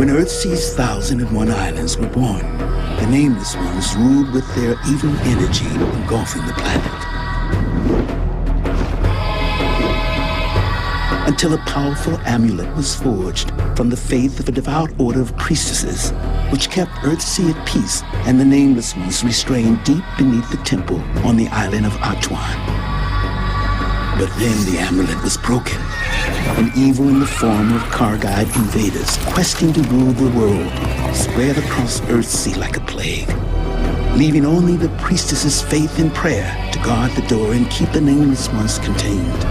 When Earthsea's 1,001 islands were born, the Nameless Ones ruled with their evil energy engulfing the planet. Until a powerful amulet was forged from the faith of a devout order of priestesses, which kept Earthsea at peace and the Nameless Ones restrained deep beneath the temple on the island of Atuan. But then the amulet was broken. An evil in the form of Kargide invaders questing to rule the world spread across Earthsea like a plague, leaving only the priestesses' faith and prayer to guard the door and keep the Nameless Ones contained.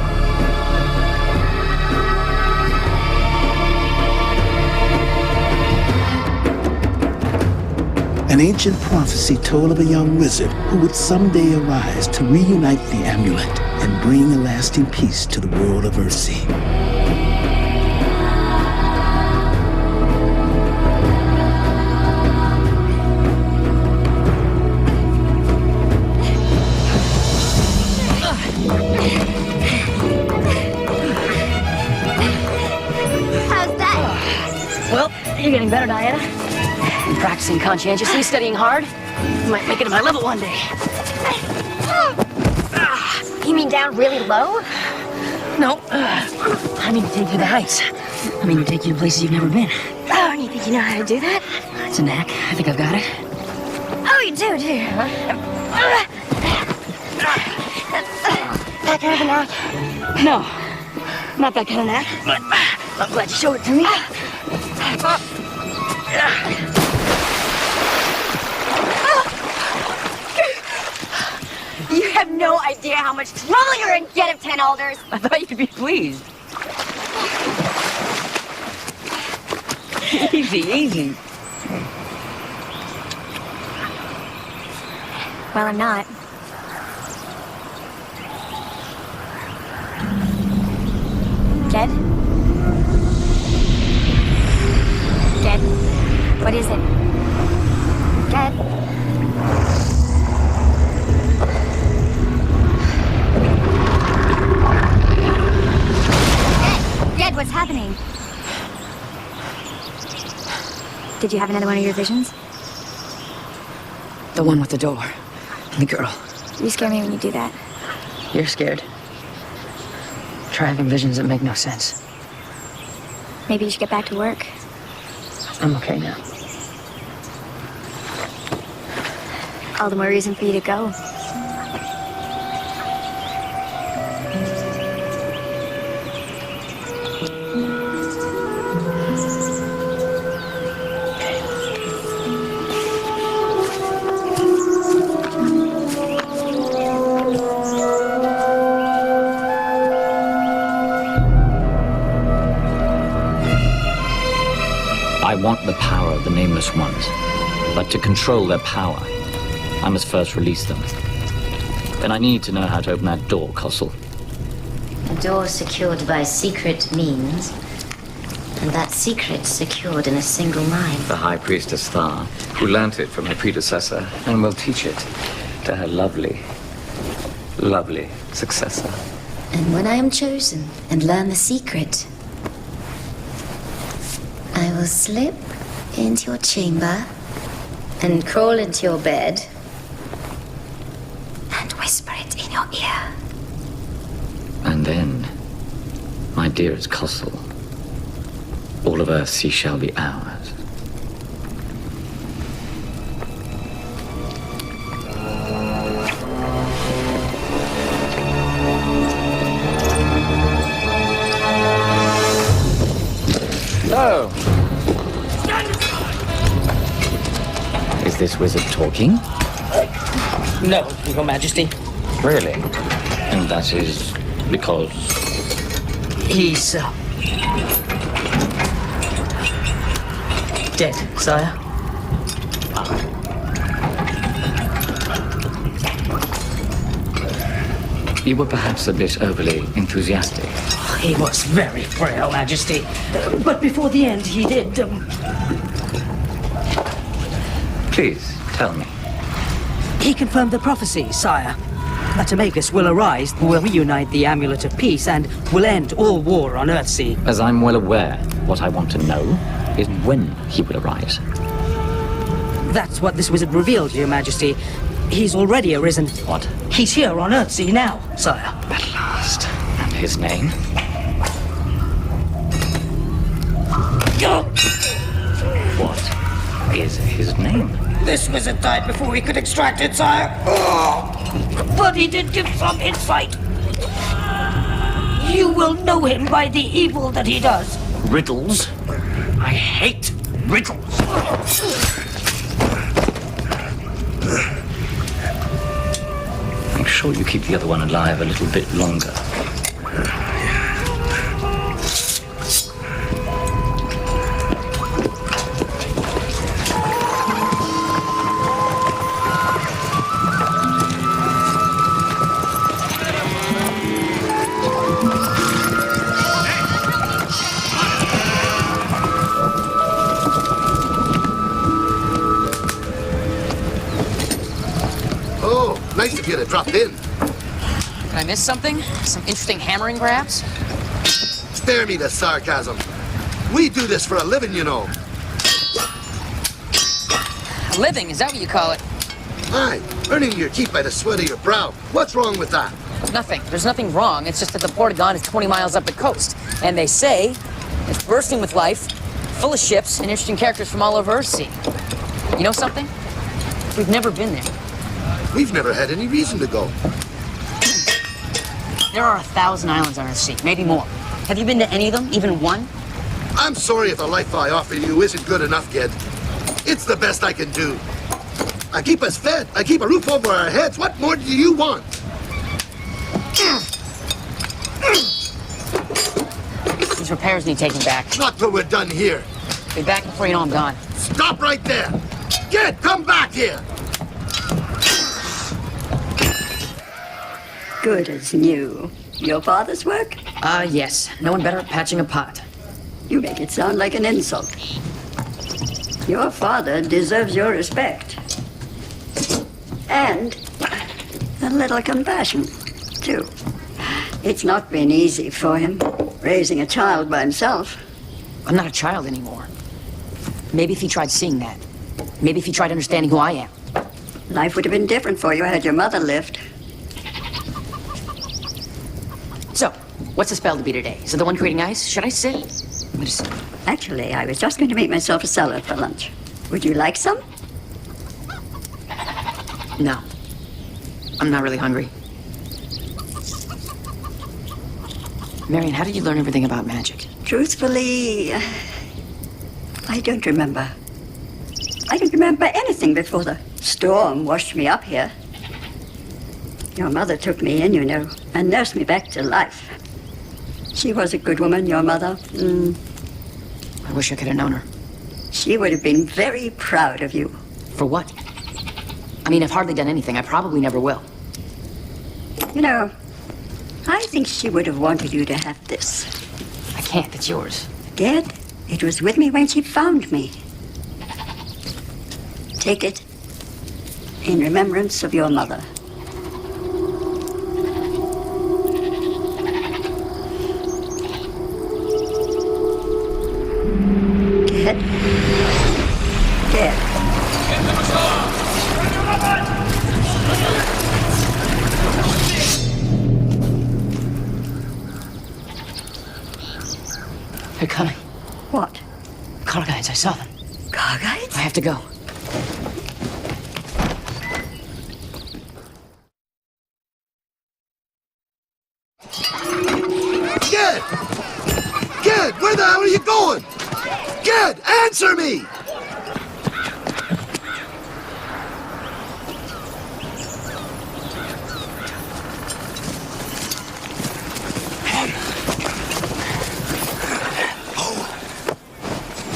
An ancient prophecy told of a young wizard who would someday arise to reunite the amulet and bring a lasting peace to the world of Earthsea. How's that? Well, you're getting better, Diana. I'm practicing conscientiously, studying hard. Might make it to my level one day. You mean down really low? No, I mean to take you to the heights. I mean to take you to places you've never been. Oh, and you think you know how to do that? It's a knack. I think I've got it. Oh, you do? That kind of a knack? No, not that kind of knack, but I'm glad you showed it to me. You have no idea how much trouble you're in, Get of 10 Alders. I thought you'd be pleased. Easy, easy. Well, I'm not. Ged? Ged? What is it? Ged? Ged, what's happening? Did you have another one of your visions? The one with the door. The girl. You scare me when you do that. You're scared. Try having visions that make no sense. Maybe you should get back to work. I'm okay now. All the more reason for you to go. I want the power of the Nameless Ones, but to control their power, I must first release them. Then I need to know how to open that door, Kossel. A door secured by secret means, and that secret secured in a single mind. The High Priestess Thar, who learnt it from her predecessor, and will teach it to her lovely, lovely successor. And when I am chosen and learn the secret, I will slip into your chamber and crawl into your bed and whisper it in your ear. And then, my dearest Kossel, all of Earthsea shall be ours. Oh! Is this wizard talking? No, Your Majesty. Really? And that is because... He's, dead, sire. You were perhaps a bit overly enthusiastic. He was very frail, Majesty. But before the end, he did, Please, tell me. He confirmed the prophecy, sire. That Magus will arise, will reunite the Amulet of Peace, and will end all war on Earthsea. As I'm well aware, what I want to know is when he will arise. That's what this wizard revealed, Your Majesty. He's already arisen. What? He's here on Earthsea now, sire. At last. And his name? What is his name? This wizard died before he could extract it, sire. But he did give some insight. You will know him by the evil that he does. Riddles? I hate riddles. I'm sure you keep the other one alive a little bit longer. Nice of you to drop in. Did I miss something? Some interesting hammering, perhaps? Spare me the sarcasm. We do this for a living, you know. A living, is that what you call it? Aye, earning your keep by the sweat of your brow. What's wrong with that? Nothing. There's nothing wrong. It's just that the Port of Dawn is 20 miles up the coast. And they say it's bursting with life, full of ships, and interesting characters from all over Earthsea. You know something? We've never been there. We've never had any reason to go. There are 1,000 islands on Earthsea, maybe more. Have you been to any of them, even one? I'm sorry if the life I offer you isn't good enough, kid. It's the best I can do. I keep us fed. I keep a roof over our heads. What more do you want? These repairs need taking back. Not till we're done here. Be back before you know I'm gone. Stop right there. Kid, come back here. Good as new. Your father's work? Yes. No one better at patching a pot. You make it sound like an insult. Your father deserves your respect. And a little compassion, too. It's not been easy for him, raising a child by himself. I'm not a child anymore. Maybe if he tried seeing that. Maybe if he tried understanding who I am. Life would have been different for you had your mother lived. So, what's the spell to be today? Is it the one creating ice? Should I sit? Let me just... Actually, I was just going to make myself a salad for lunch. Would you like some? No. I'm not really hungry. Marion, how did you learn everything about magic? Truthfully, I don't remember. I don't remember anything before the storm washed me up here. Your mother took me in, you know, and nursed me back to life. She was a good woman, your mother. I wish I could have known her. She would have been very proud of you. For what? I mean, I've hardly done anything. I probably never will. You know, I think she would have wanted you to have this. I can't. It's yours. Dad, it was with me when she found me. Take it in remembrance of your mother. Dad. They're coming. What? Car guides, I saw them. Car guides? I have to go. Kid! Kid, where the hell are you going? Kid, answer me!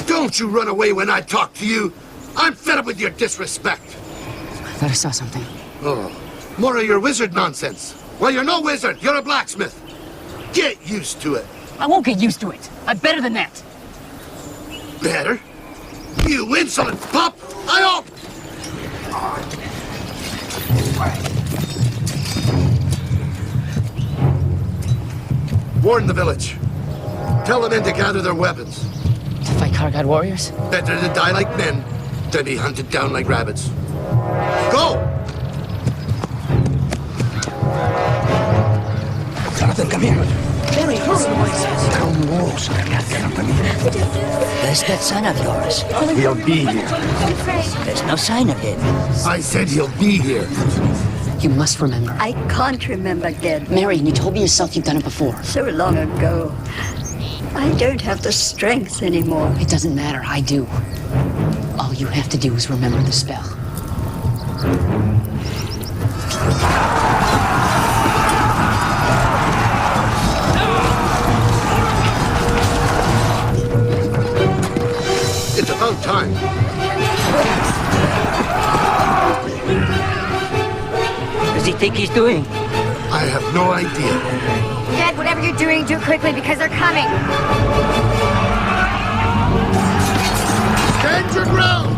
Don't you run away when I talk to you. I'm fed up with your disrespect. I thought I saw something. Oh, more of your wizard nonsense. Well, you're no wizard. You're a blacksmith. Get used to it. I won't get used to it. I'm better than that. Better? You insolent pup! I hope... Warn the village. Tell the men to gather their weapons. To fight Kargad warriors? Better to die like men than be hunted down like rabbits. Go! Jonathan, come here. Mary, hurry! Town walls are got company. Where's that son of yours? He'll be here. There's no sign of him. I said he'll be here. You must remember. I can't remember, Ged. Marion, you told me yourself you've done it before. So long ago. I don't have the strength anymore. It doesn't matter, I do. All you have to do is remember the spell. It's about time. What does he think he's doing? I have no idea. Ged, whatever you're doing, do it quickly because they're coming. Stand your ground!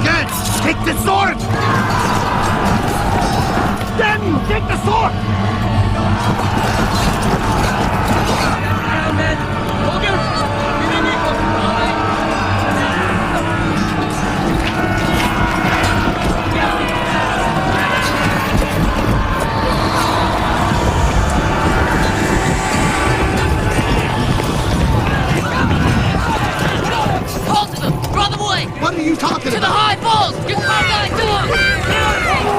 Get! Take the sword! Then take the sword! Hold to them! Draw them away! What are you talking To the about? high balls! Get the guy to them!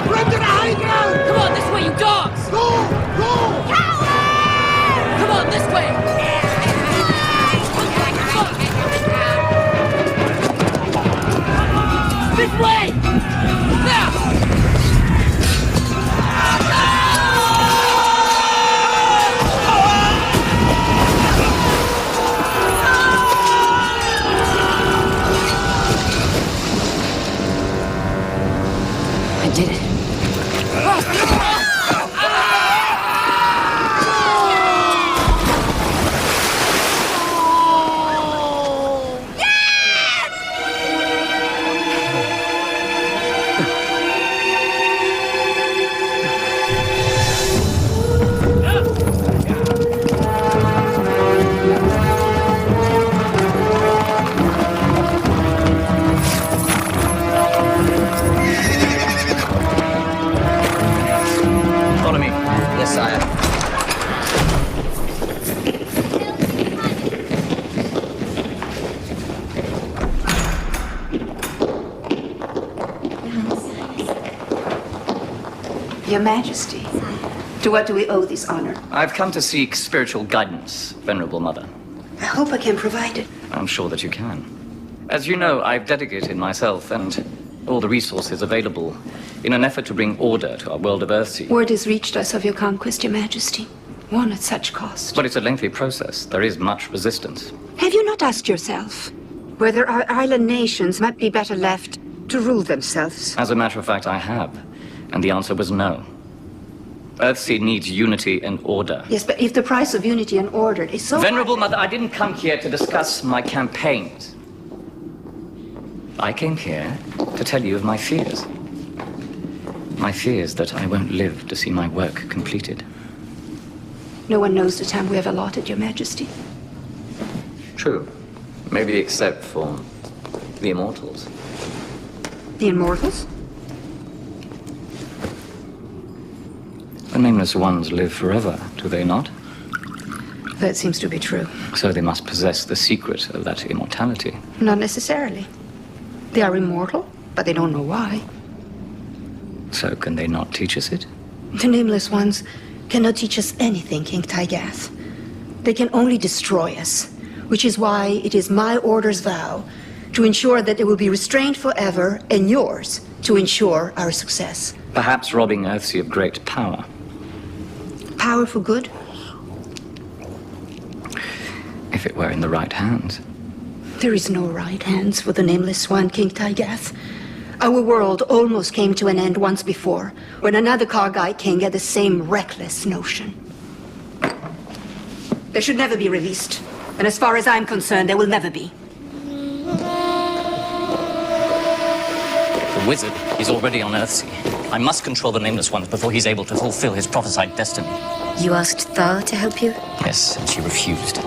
Run to the high ground! Come on, this way, you dogs! Go! Go! Come on, this way! This way! Now! I did it. Follow me. Yes, sire. Your Majesty, to what do we owe this honor? I've come to seek spiritual guidance, Venerable Mother. I hope I can provide it. I'm sure that you can. As you know, I've dedicated myself and all the resources available in an effort to bring order to our world of Earthsea. Word has reached us of your conquest, Your Majesty. One at such cost. But it's a lengthy process. There is much resistance. Have you not asked yourself whether our island nations might be better left to rule themselves? As a matter of fact, I have. And the answer was no. Earthsea needs unity and order. Yes, but if the price of unity and order is so Venerable Mother, I didn't come here to discuss my campaigns. I came here to tell you of my fears. My fears that I won't live to see my work completed. No one knows the time we have allotted, Your Majesty. True. Maybe except for the immortals. The immortals? The nameless ones live forever, do they not? That seems to be true. So they must possess the secret of that immortality. Not necessarily. They are immortal, but they don't know why. So can they not teach us it? The Nameless Ones cannot teach us anything, King Tygath. They can only destroy us, which is why it is my order's vow to ensure that they will be restrained forever, and yours to ensure our success. Perhaps robbing Earthsea of great power. Power for good? If it were in the right hands. There is no right hands for the Nameless One, King Tygath. Our world almost came to an end once before, when another Kargai king had the same reckless notion. They should never be released, and as far as I'm concerned, they will never be. The wizard is already on Earthsea. I must control the Nameless Ones before he's able to fulfill his prophesied destiny. You asked Thar to help you? Yes, and she refused.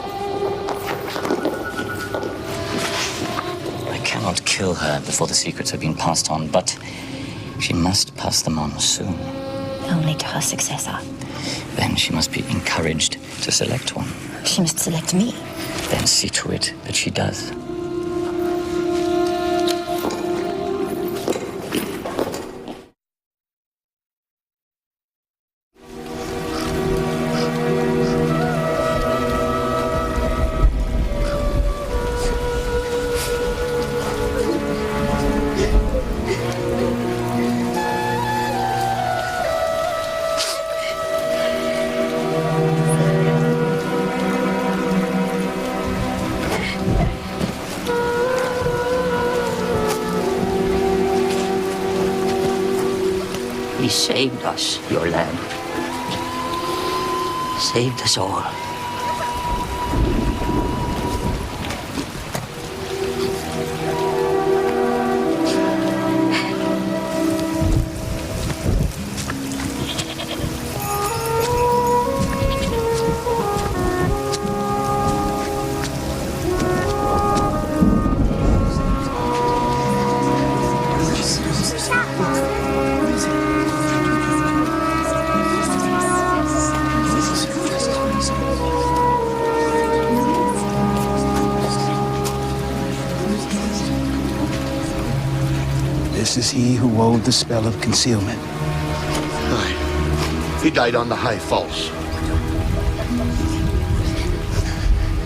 I cannot kill her before the secrets have been passed on, but she must pass them on soon. Only to her successor. Then she must be encouraged to select one. She must select me. Then see to it that she does. He saved us, your lad. Saved us all. This is he who wove the spell of concealment. Aye. He died on the High Falls.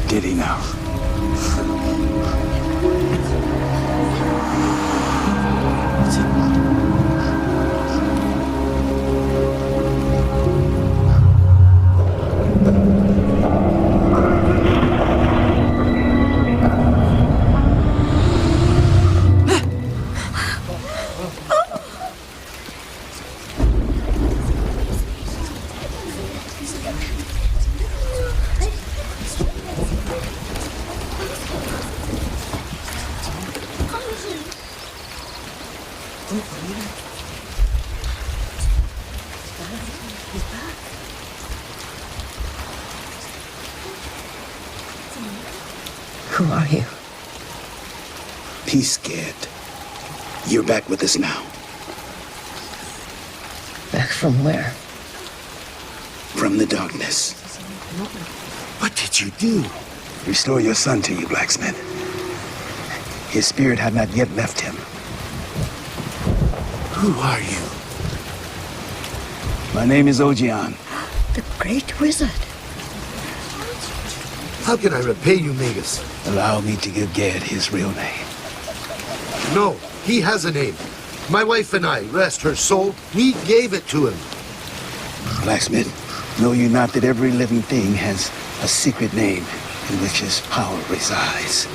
Did he now? Who are you? Peace, Ged. You're back with us now. Back from where? From the darkness. What did you do? Restore your son to you, blacksmith. His spirit had not yet left him. Who are you? My name is Ogion. The great wizard. How can I repay you, Magus? Allow me to give Ged his real name. No, he has a name. My wife and I, rest her soul, we gave it to him. Blacksmith, know you not that every living thing has a secret name in which his power resides?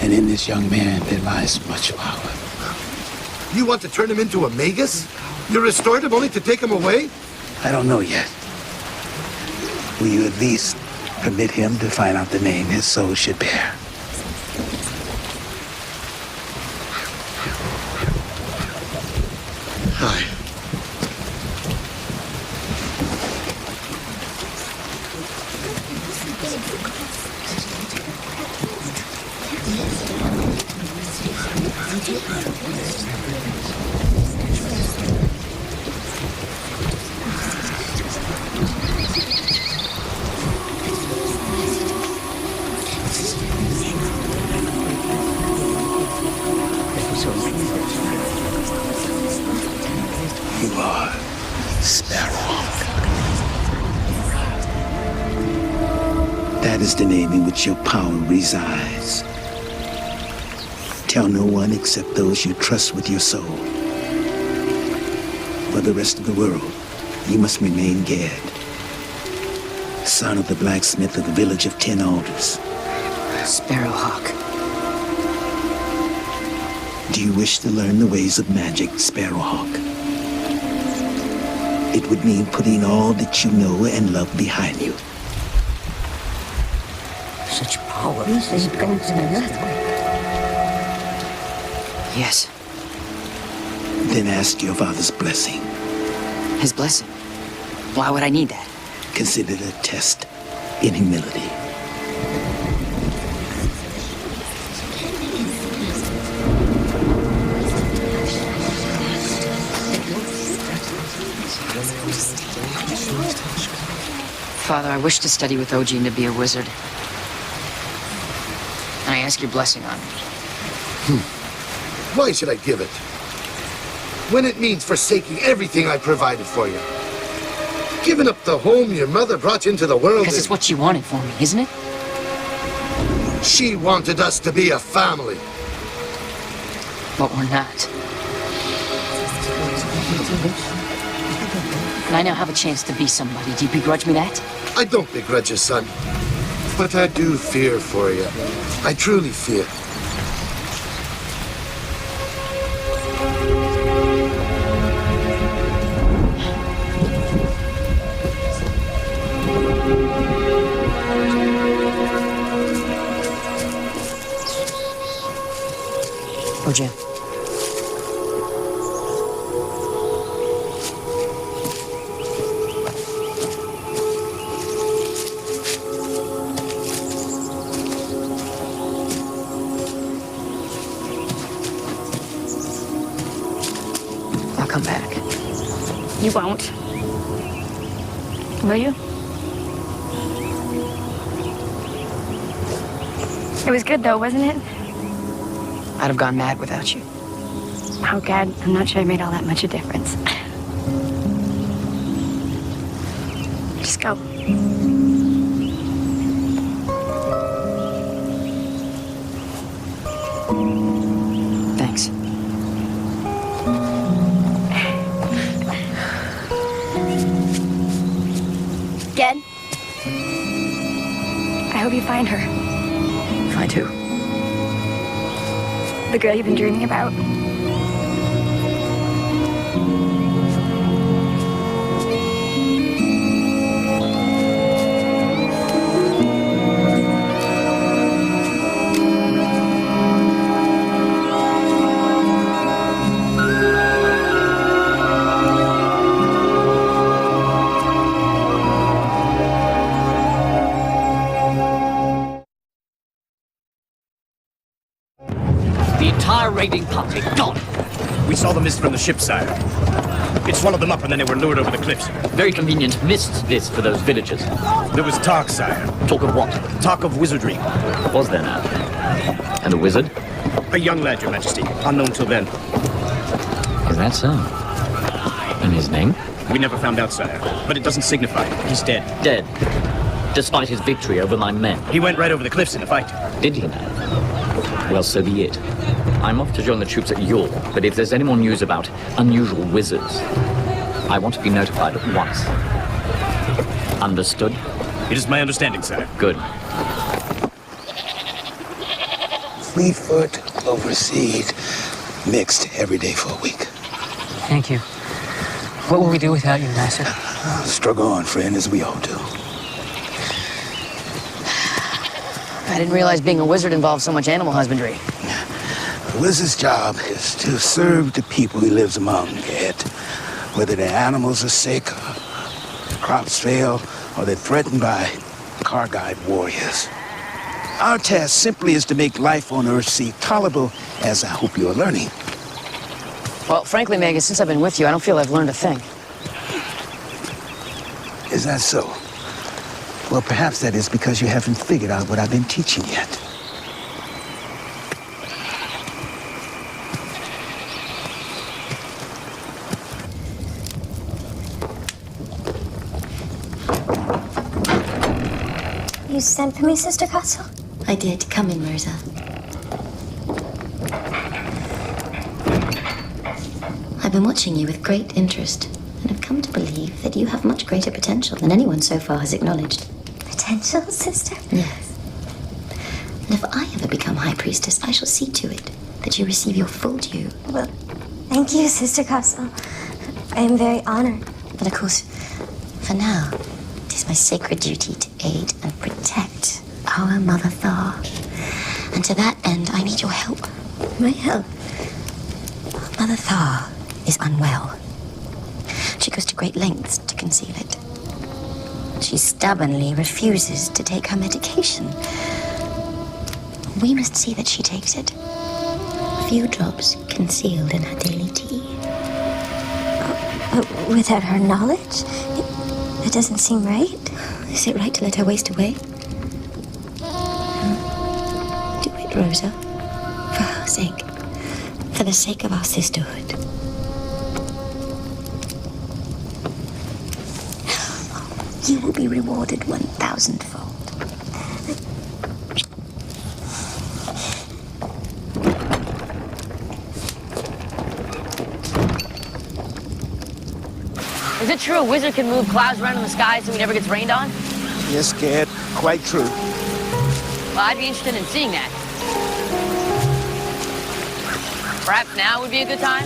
And in this young man there lies much power. You want to turn him into a Magus? You restored him only to take him away? I don't know yet. Will you at least permit him to find out the name his soul should bear? Aye. You are Sparrowhawk. That is the name in which your power resides. Tell no one except those you trust with your soul. For the rest of the world, you must remain Ged, son of the blacksmith of the village of 10 Alders. Sparrowhawk. Do you wish to learn the ways of magic, Sparrowhawk? It would mean putting all that you know and love behind you. Such power. This is going to the earthquake. Yes. Then ask your father's blessing. His blessing? Why would I need that? Consider it a test in humility. Father, I wish to study with Oji and to be a wizard. And I ask your blessing on it. Why should I give it? When it means forsaking everything I provided for you. Giving up the home your mother brought you into the world. Because it's what she wanted for me, isn't it? She wanted us to be a family. But we're not. And I now have a chance to be somebody. Do you begrudge me that? I don't begrudge you, son. But I do fear for you. I truly fear. Ojin. I'll come back. You won't. Will you? It was good though, wasn't it? I'd have gone mad without you. Oh, God, I'm not sure it made all that much a difference. Just go. Thanks. Ged? I hope you find her. Find who? The girl you've been dreaming about. Raiding party gone. We saw the mist from the ship, sire. It swallowed them up and then they were lured over the cliffs. Very convenient mist this for those villagers. There was talk, sire. Talk of what? Talk of wizardry. Was there now? And the wizard? A young lad, your majesty. Unknown till then. Is that so? And his name? We never found out, sire. But it doesn't signify. He's dead. Dead. Despite his victory over my men. He went right over the cliffs in a fight. Did he now? Well, so be it. I'm off to join the troops at Yule, but if there's any more news about unusual wizards, I want to be notified at once. Understood? It is my understanding, sire. Good. Fleetfoot, cloverseed, mixed every day for a week. Thank you. What will we do without you, Master? Struggle on, friend, as we all do. I didn't realize being a wizard involved so much animal husbandry. The wizard's job is to serve the people he lives among, Ged. Whether their animals are sick, crops fail, or they're threatened by Kargite warriors. Our task simply is to make life on Earthsea tolerable, as I hope you are learning. Well, frankly, Megan, since I've been with you, I don't feel I've learned a thing. Is that so? Well, perhaps that is because you haven't figured out what I've been teaching yet. You sent for me, Sister Castle? I did. Come in, Mirza. I've been watching you with great interest, and have come to believe that you have much greater potential than anyone so far has acknowledged. Potential, Sister? Yes. And if I ever become High Priestess, I shall see to it that you receive your full due. Well, thank you, Sister Castle. I am very honored. But of course, for now, it is my sacred duty to aid and protect our Mother Thar. And to that end, I need your help. My help? Mother Thar is unwell. She goes to great lengths to conceal it. She stubbornly refuses to take her medication. We must see that she takes it. A few drops concealed in her daily tea. Without her knowledge? It doesn't seem right. Is it right to let her waste away? Do it, Rosa. For her sake. For the sake of our sisterhood. You will be rewarded 1,000-fold. Is it true a wizard can move clouds around in the sky so he never gets rained on? Yes, Gad, quite true. Well, I'd be interested in seeing that. Perhaps now would be a good time?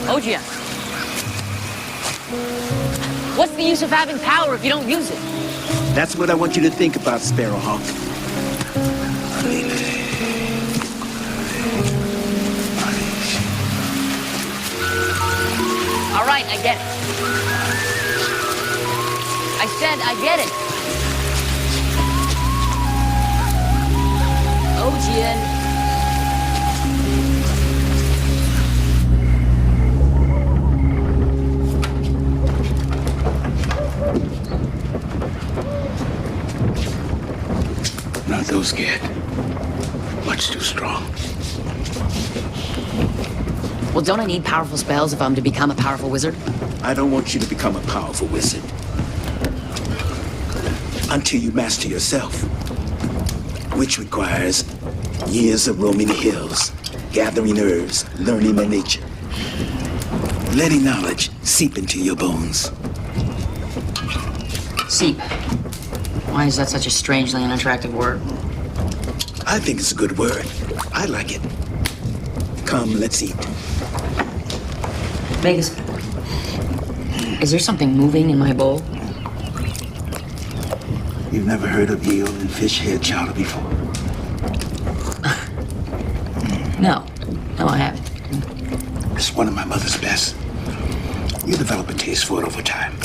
Ogia. What's the use of having power if you don't use it? That's what I want you to think about, Sparrowhawk. All right, I get it. I said I get it. Ojian. Not those, Gad. Much too strong. Well, don't I need powerful spells if I'm to become a powerful wizard? I don't want you to become a powerful wizard. Until you master yourself. Which requires years of roaming the hills, gathering herbs, learning the nature. Letting knowledge seep into your bones. Seep. Why is that such a strangely unattractive word? I think it's a good word. I like it. Come, let's eat. Vegas, is there something moving in my bowl? You've never heard of eel and fish head chowder before? No, I haven't. It's one of my mother's best. You develop a taste for it over time.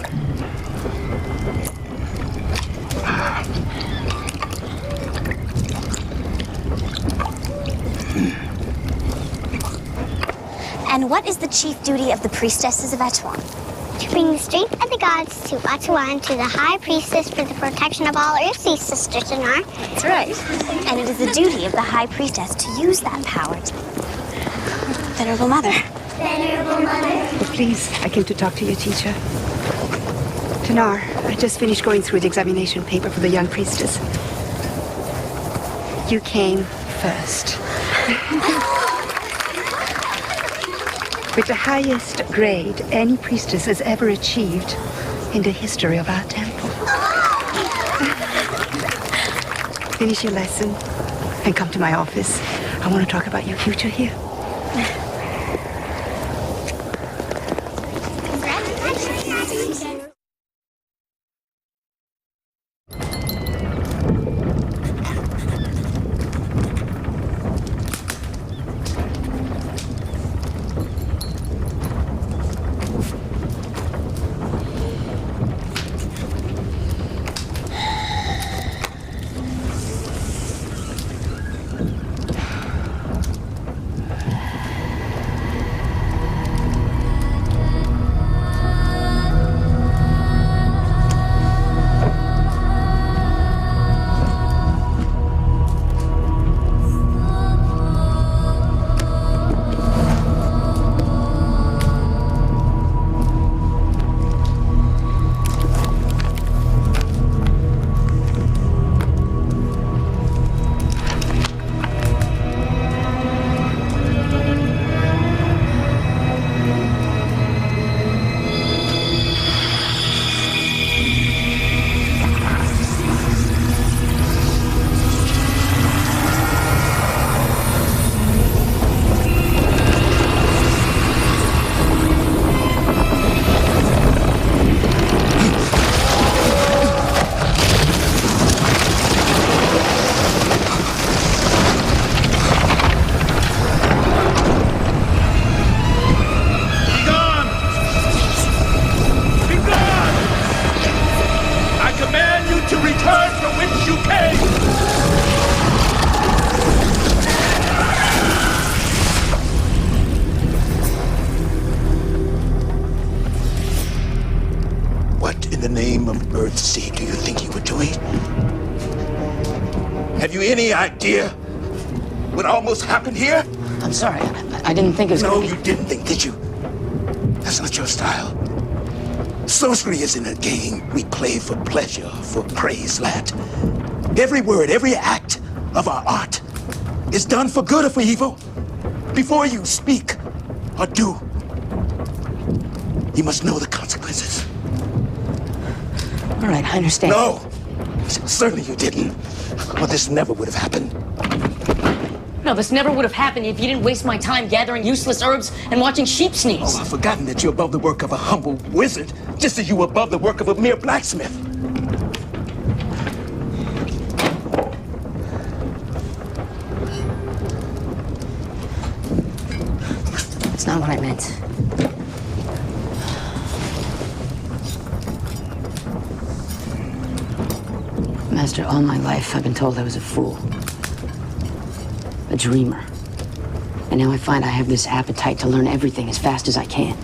And what is the chief duty of the priestesses of Atuan? To bring the strength of the gods to Atuan to the High Priestess for the protection of all Earthsea, Sister Sonar. That's right. And it is the duty of the High Priestess to use that power to... Venerable Mother. Venerable Mother. Oh, please, I came to talk to your teacher. Tanar, I just finished going through the examination paper for the young priestess. You came first. With the highest grade any priestess has ever achieved in the history of our temple. Finish your lesson and come to my office. I want to talk about your future here. idea what almost happened here? I'm sorry. I didn't think it was No, gonna be... you didn't think, did you? That's not your style. Sorcery isn't a game we play for pleasure, for praise, lad. Every word, every act of our art is done for good or for evil. Before you speak or do, you must know the consequences. All right, I understand. No, certainly you didn't. Or this never would have happened. No, this never would have happened if you didn't waste my time gathering useless herbs and watching sheep sneeze. Oh, I've forgotten that you're above the work of a humble wizard, just as you were above the work of a mere blacksmith. That's not what I meant. Master, all my life I've been told I was a fool. A dreamer. And now I find I have this appetite to learn everything as fast as I can.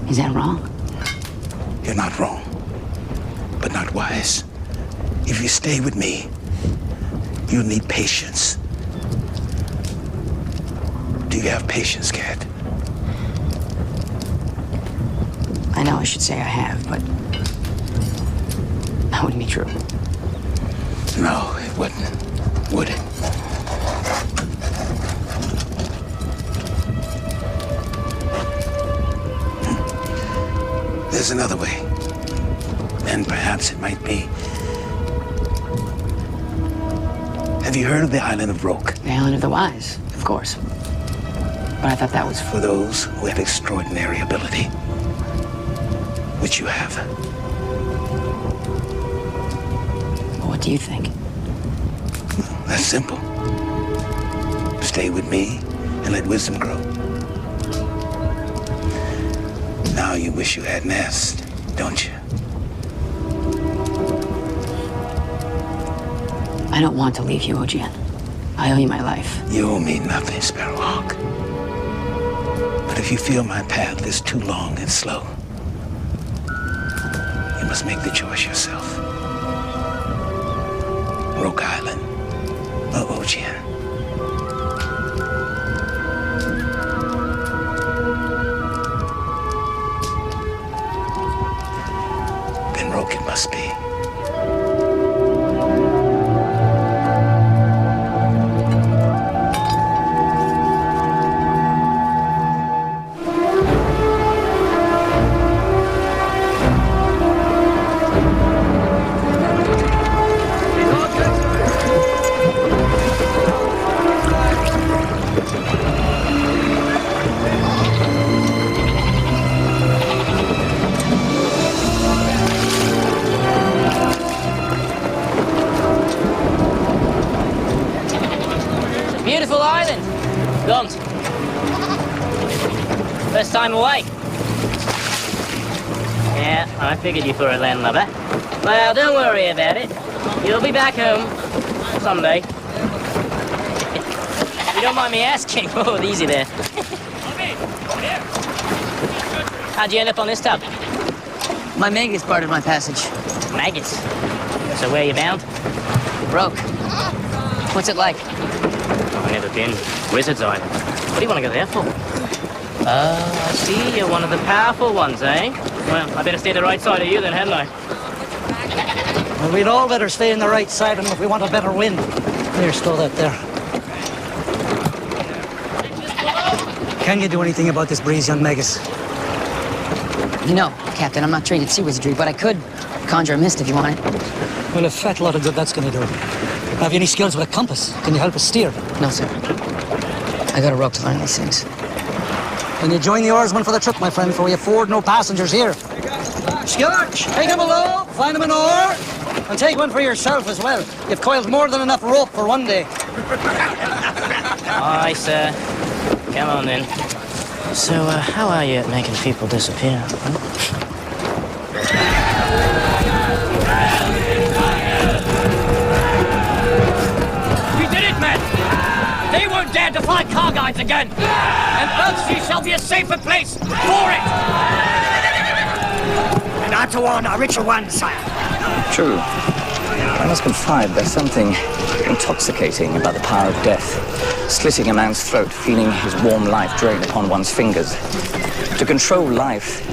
Is that wrong? You're not wrong, but not wise. If you stay with me, you'll need patience. Do you have patience, Cat? I know I should say I have, but that wouldn't be true. No, it wouldn't, would it? There's another way. And perhaps it might be... Have you heard of the Island of Roke? The Island of the Wise, of course. But I thought that was for those who have extraordinary ability. Which you have. What do you think? That's simple. Stay with me and let wisdom grow. Now you wish you had an nest, don't you? I don't want to leave you, Ojian. I owe you my life. You owe me nothing, Sparrowhawk. But if you feel my path is too long and slow, you must make the choice yourself. Roke Island or Ojian. Then Roke it must be. Beautiful island. Gaunt. First time away. Yeah, I figured you for a landlubber. Well, don't worry about it. You'll be back home someday. You don't mind me asking? Oh, easy there. How'd you end up on this tub? My Magus parted my passage. Magus? So where you bound? Roke. What's it like? I've never been. Wizard's Island. What do you want to go there for? I see. You're one of the powerful ones, eh? Well, I better stay the right side of you then, hadn't I? Well, we'd all better stay in the right side of them if we want a better wind. Here, stow that there. Can you do anything about this breeze, young Magus? You know, Captain, I'm not trained in sea wizardry, but I could conjure a mist if you want it. Well, a fat lot of good that's going to do. Have you any skills with a compass? Can you help us steer? No, sir. I got a rope to learn these things. Can you join the oarsmen for the trip, my friend, for we afford no passengers here? Scorch, take him below, find him an oar, and take one for yourself as well. You've coiled more than enough rope for one day. Aye, sir. Come on, then. So, how are you at making people disappear? We did it, man! They won't dare defy Carguides again! And Earthsea shall be a safer place for it! And Atuan a richer one, sire. True. I must confide, there's something intoxicating about the power of death. Slitting a man's throat, feeling his warm life drain upon one's fingers. To control life,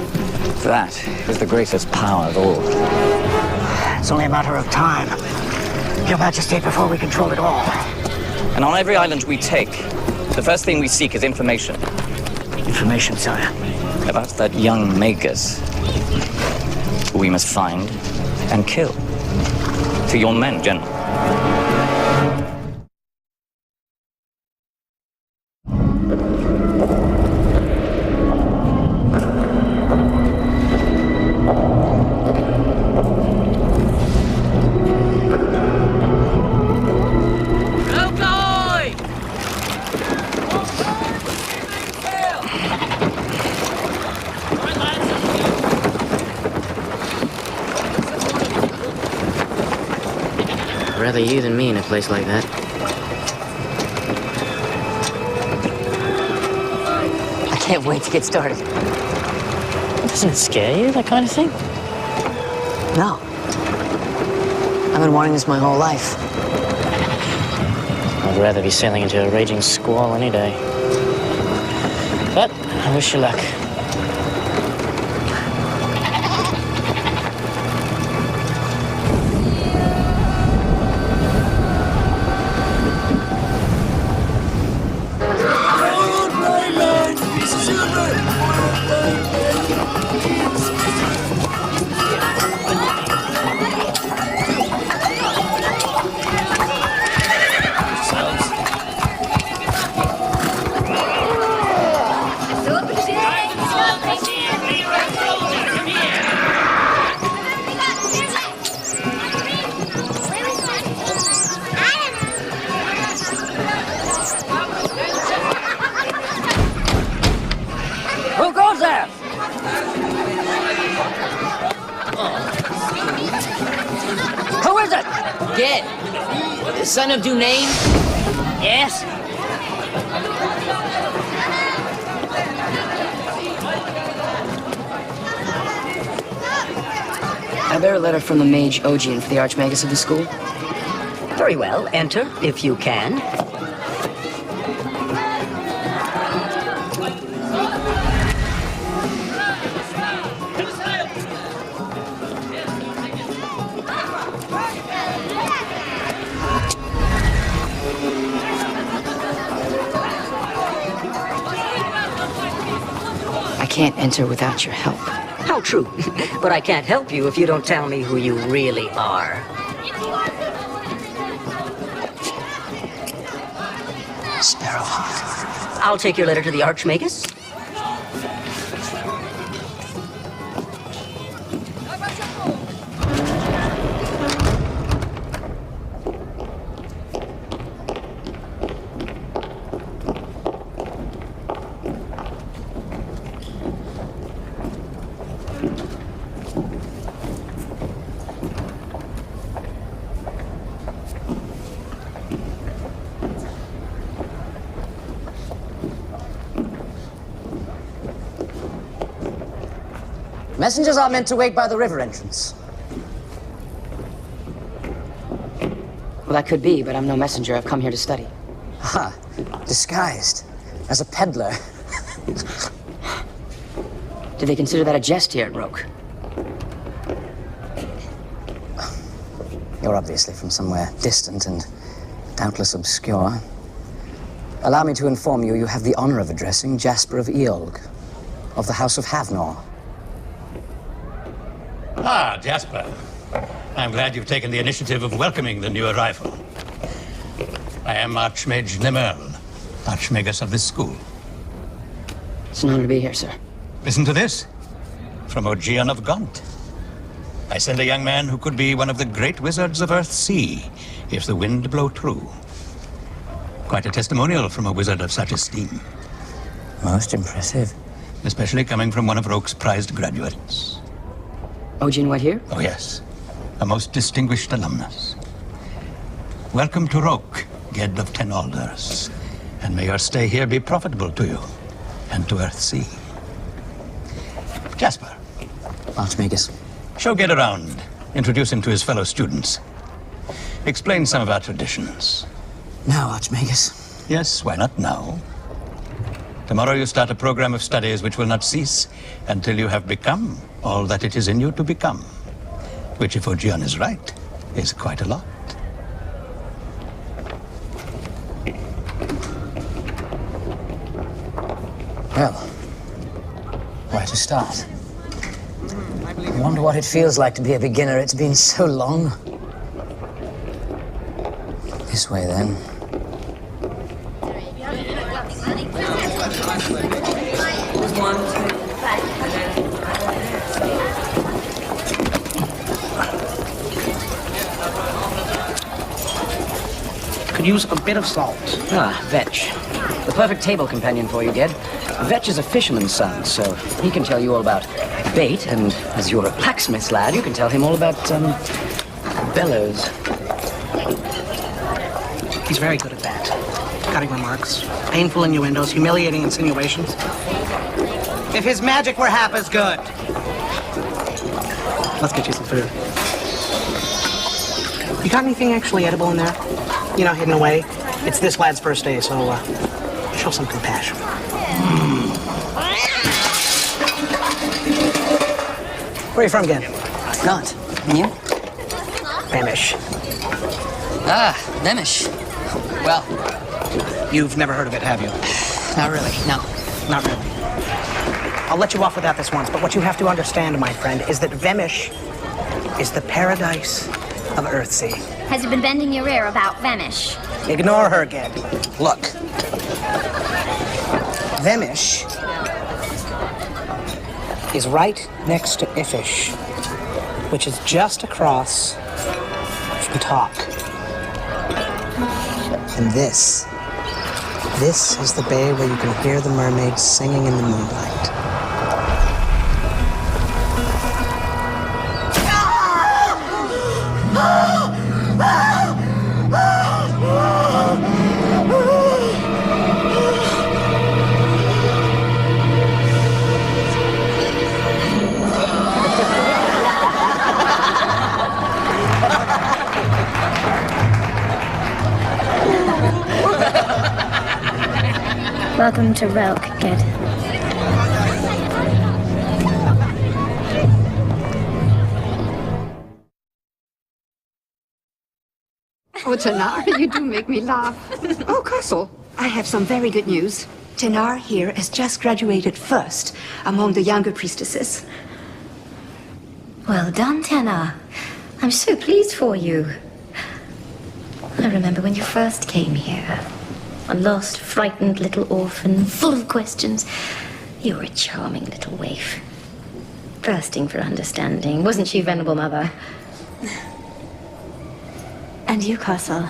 that is the greatest power of all. It's only a matter of time, Your Majesty, before we control it all. And on every island we take, the first thing we seek is information. Information, sire? About that young Magus, who we must find and kill. To your men, General. Rather you than me in a place like that. I can't wait to get started. Doesn't it scare you, that kind of thing? No. I've been wanting this my whole life. I'd rather be sailing into a raging squall any day. But I wish you luck. Son of Dunain? Yes? I bear a letter from the mage Ogian for the Archmagus of the school. Very well. Enter, if you can. I can't enter without your help. How true. But I can't help you if you don't tell me who you really are. Sparrowhawk. I'll take your letter to the Archmagus. Messengers are meant to wait by the river entrance. Well, that could be, but I'm no messenger. I've come here to study. Aha, disguised as a peddler. Did they consider that a jest here at Roke? You're obviously from somewhere distant and doubtless obscure. Allow me to inform you, you have the honor of addressing Jasper of Eolg, of the House of Havnor. Ah, Jasper. I'm glad you've taken the initiative of welcoming the new arrival. I am Archmage Nemerl, Archmagus of this school. It's an honor to be here, sir. Listen to this. From Ogian of Gaunt. I send a young man who could be one of the great wizards of Earthsea, if the wind blow true. Quite a testimonial from a wizard of such esteem. Most impressive. Especially coming from one of Roke's prized graduates. Ogian what here? Oh, yes. A most distinguished alumnus. Welcome to Roke, Ged of Ten Alders. And may your stay here be profitable to you and to Earthsea. Jasper. Archmagus. Show Ged around. Introduce him to his fellow students. explain some of our traditions. Now, Archmagus. Yes, why not now? Tomorrow you start a program of studies which will not cease until you have become all that it is in you to become. Which, if Ogion is right, is quite a lot. Well, where to start? I wonder what it feels like to be a beginner. It's been so long. This way, then. Could use a bit of salt. Ah, Vetch. The perfect table companion for you, Ged. Vetch is a fisherman's son, so he can tell you all about bait, and as you're a blacksmith's lad, you can tell him all about, bellows. He's very good at that. Cutting remarks, painful innuendos, humiliating insinuations. If his magic were half as good. Let's get you some food. You got anything actually edible in there? You know, hidden away? It's this lad's first day, so, show some compassion. Where are you from again? Gaunt. And you? Vemish. Ah, Vemish. Well, you've never heard of it, have you? Not really, no. Not really. I'll let you off without this once, but what you have to understand, my friend, is that Vemish is the paradise of Earthsea. Has he been bending your ear about Vemish? Ignore her again. Look. Vemish is right next to Ifish, which is just across from Talk. And this is the bay where you can hear the mermaids singing in the moonlight. Welcome to Relk, Ged. Oh, Tanar, you do make me laugh. Oh, Castle, I have some very good news. Tanar here has just graduated first among the younger priestesses. Well done, Tanar. I'm so pleased for you. I remember when you first came here. A lost, frightened little orphan, full of questions. You were a charming little waif. Thirsting for understanding, wasn't she, Venerable Mother? And you, Castle.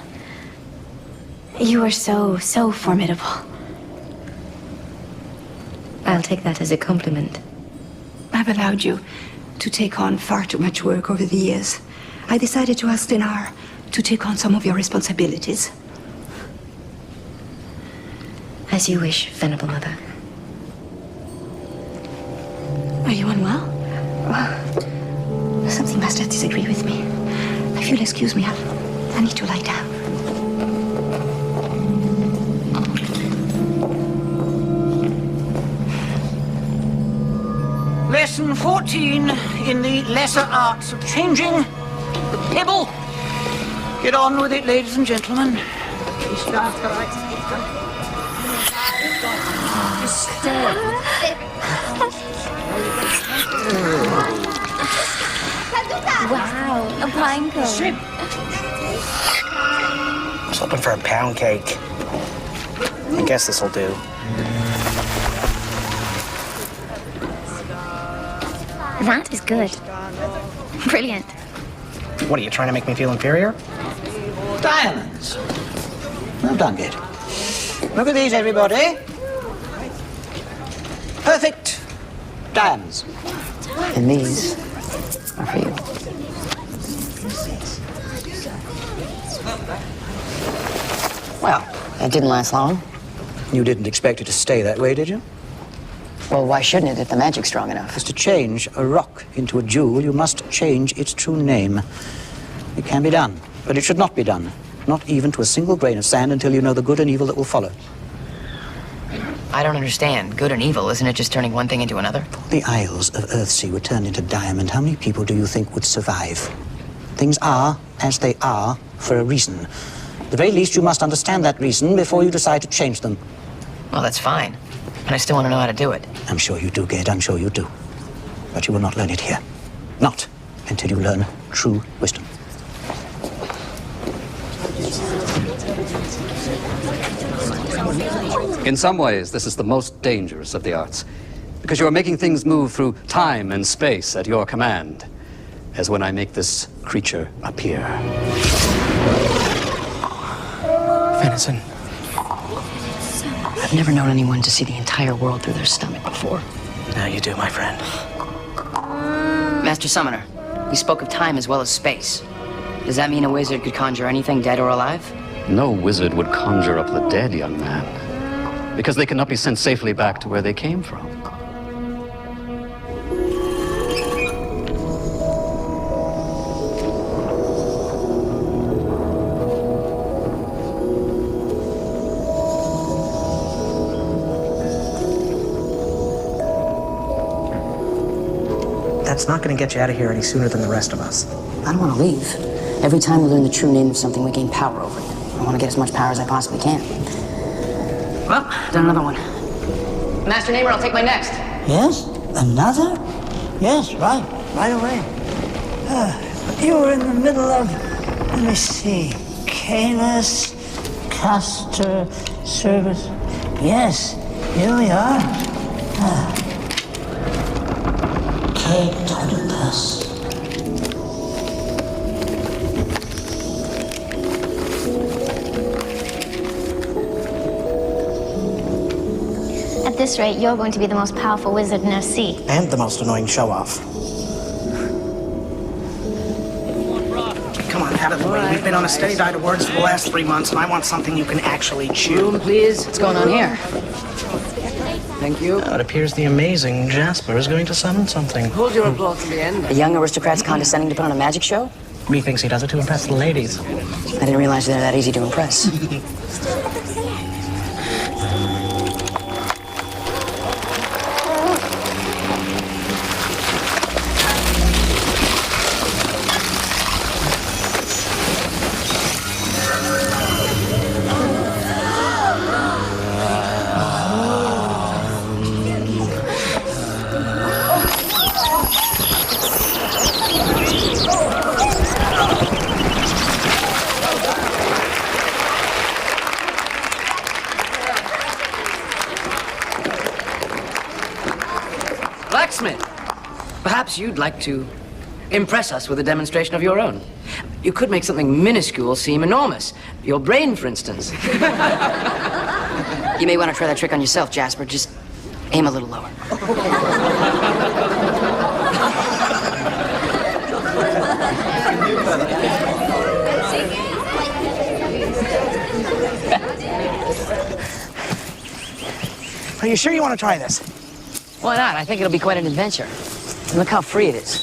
You were so formidable. I'll take that as a compliment. I've allowed you to take on far too much work over the years. I decided to ask Tanar to take on some of your responsibilities. As you wish, Venerable Mother. Are you unwell? Something must disagree with me. If you'll excuse me, I need to lie down. Lesson 14 in the lesser arts of changing the pebble. Get on with it, ladies and gentlemen. Wow, a pine cone. I was hoping for a pound cake. I guess this'll do. That is good. Brilliant. What, are you trying to make me feel inferior? Diamonds. Well done, Ged. Look at these, everybody. Perfect diamonds. And these are for you. Well, that didn't last long. You didn't expect it to stay that way, did you? Well, why shouldn't it if the magic's strong enough? Because to change a rock into a jewel, you must change its true name. It can be done. But it should not be done. Not even to a single grain of sand until you know the good and evil that will follow. I don't understand. Good and evil, isn't it just turning one thing into another? The Isles of Earthsea were turned into Diamond. How many people do you think would survive? Things are as they are for a reason. At the very least, you must understand that reason before you decide to change them. Well, that's fine. But I still want to know how to do it. I'm sure you do, Gade. I'm sure you do. But you will not learn it here. Not until you learn true wisdom. In some ways, this is the most dangerous of the arts, because you are making things move through time and space at your command, as when I make this creature appear. Venison. I've never known anyone to see the entire world through their stomach before. Now you do, my friend. Master Summoner, you spoke of time as well as space. Does that mean a wizard could conjure anything dead or alive? No wizard would conjure up the dead, young man, because they cannot be sent safely back to where they came from. That's not going to get you out of here any sooner than the rest of us. I don't want to leave. Every time we learn the true name of something, we gain power over it. I want to get as much power as I possibly can. Well, done another one. Master Namer, I'll take my next. Yes? Another? Yes, right away. You were in the middle of, let me see, Canis, Castor, Service. Yes, here we are. Cape Titanus. At this rate, you're going to be the most powerful wizard in Earthsea. And the most annoying show-off. Come on, out of the way. We've been on a steady diet of words for the last 3 months, and I want something you can actually chew. Room, please. What's going on here? Thank you. It appears the amazing Jasper is going to summon something. Hold your applause to the end. A young aristocrat's condescending to put on a magic show? Methinks he does it to impress the ladies. I didn't realize they're that easy to impress. Blacksmith, perhaps you'd like to impress us with a demonstration of your own. You could make something minuscule seem enormous. Your brain, for instance. You may want to try that trick on yourself, Jasper. Just aim a little lower. Are you sure you want to try this? Why not? I think it'll be quite an adventure. And look how free it is.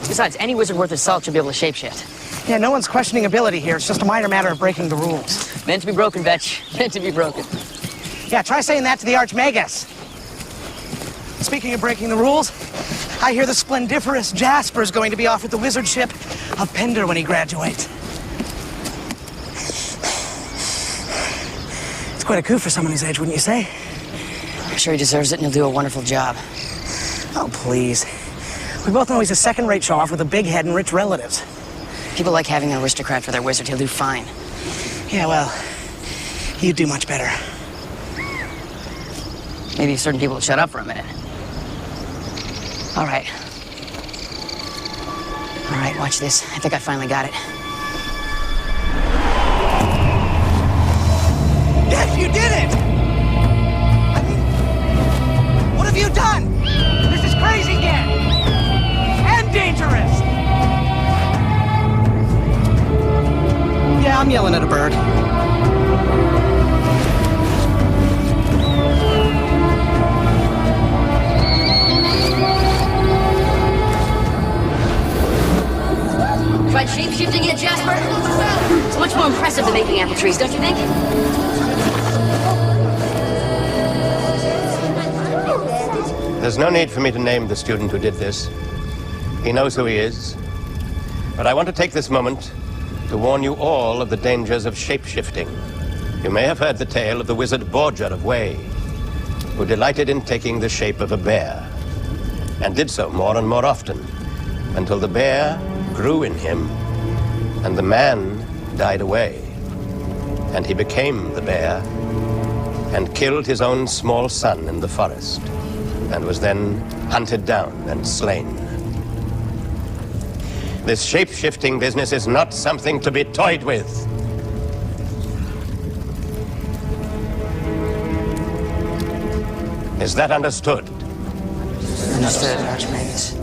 Besides, any wizard worth his salt should be able to shapeshift. Yeah, no one's questioning ability here. It's just a minor matter of breaking the rules. Meant to be broken, Vetch. Meant to be broken. Yeah, try saying that to the Archmagus. Speaking of breaking the rules, I hear the splendiferous Jasper's going to be offered the wizardship of Pender when he graduates. It's quite a coup for someone his age, wouldn't you say? I'm sure he deserves it and he'll do a wonderful job. Oh, please. We both know he's a second-rate show-off with a big head and rich relatives. People like having an aristocrat for their wizard. He'll do fine. Yeah, well, you'd do much better. Maybe certain people will shut up for a minute. All right. All right, watch this. I think I finally got it. Yes, you did it! I mean, what have you done? This is crazy again! And dangerous! Yeah, I'm yelling at a bird. tried shape-shifting yet, Jasper? It's much more impressive than making apple trees, don't you think? There's no need for me to name the student who did this. He knows who he is. But I want to take this moment to warn you all of the dangers of shape-shifting. You may have heard the tale of the wizard Borgia of Way, who delighted in taking the shape of a bear, and did so more and more often, until the bear grew in him, and the man died away, and he became the bear, and killed his own small son in the forest, and was then hunted down and slain. This shape-shifting business is not something to be toyed with. Is that understood? Understood, Archmagus.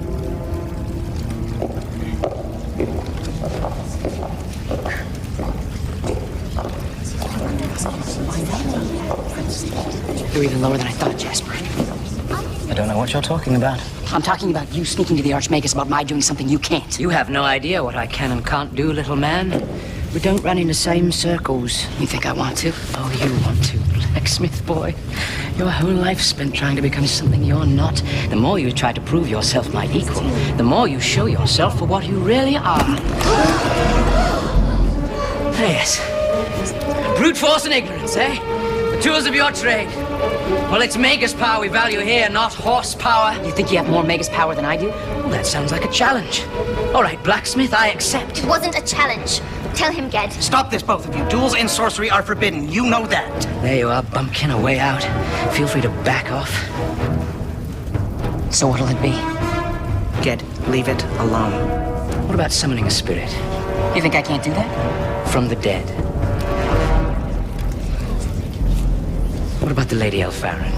You're even lower than I thought, Jasper. I don't know what you're talking about. I'm talking about you speaking to the Archmagus about my doing something you can't. You have no idea what I can and can't do, little man. We don't run in the same circles. You think I want to? Oh, you want to, blacksmith boy. Your whole life spent trying to become something you're not. The more you try to prove yourself my equal, the more you show yourself for what you really are. Yes. Brute force and ignorance, eh? The tools of your trade. Well, it's Magus power we value here, not horsepower. You think you have more Magus power than I do? Well, that sounds like a challenge. All right, blacksmith, I accept. It wasn't a challenge. Tell him, Ged. Stop this, both of you. Duels and sorcery are forbidden. You know that. There you are, bumpkin, a way out. Feel free to back off. So what'll it be? Ged, leave it alone. What about summoning a spirit? You think I can't do that? From the dead. What about the Lady Elfarin?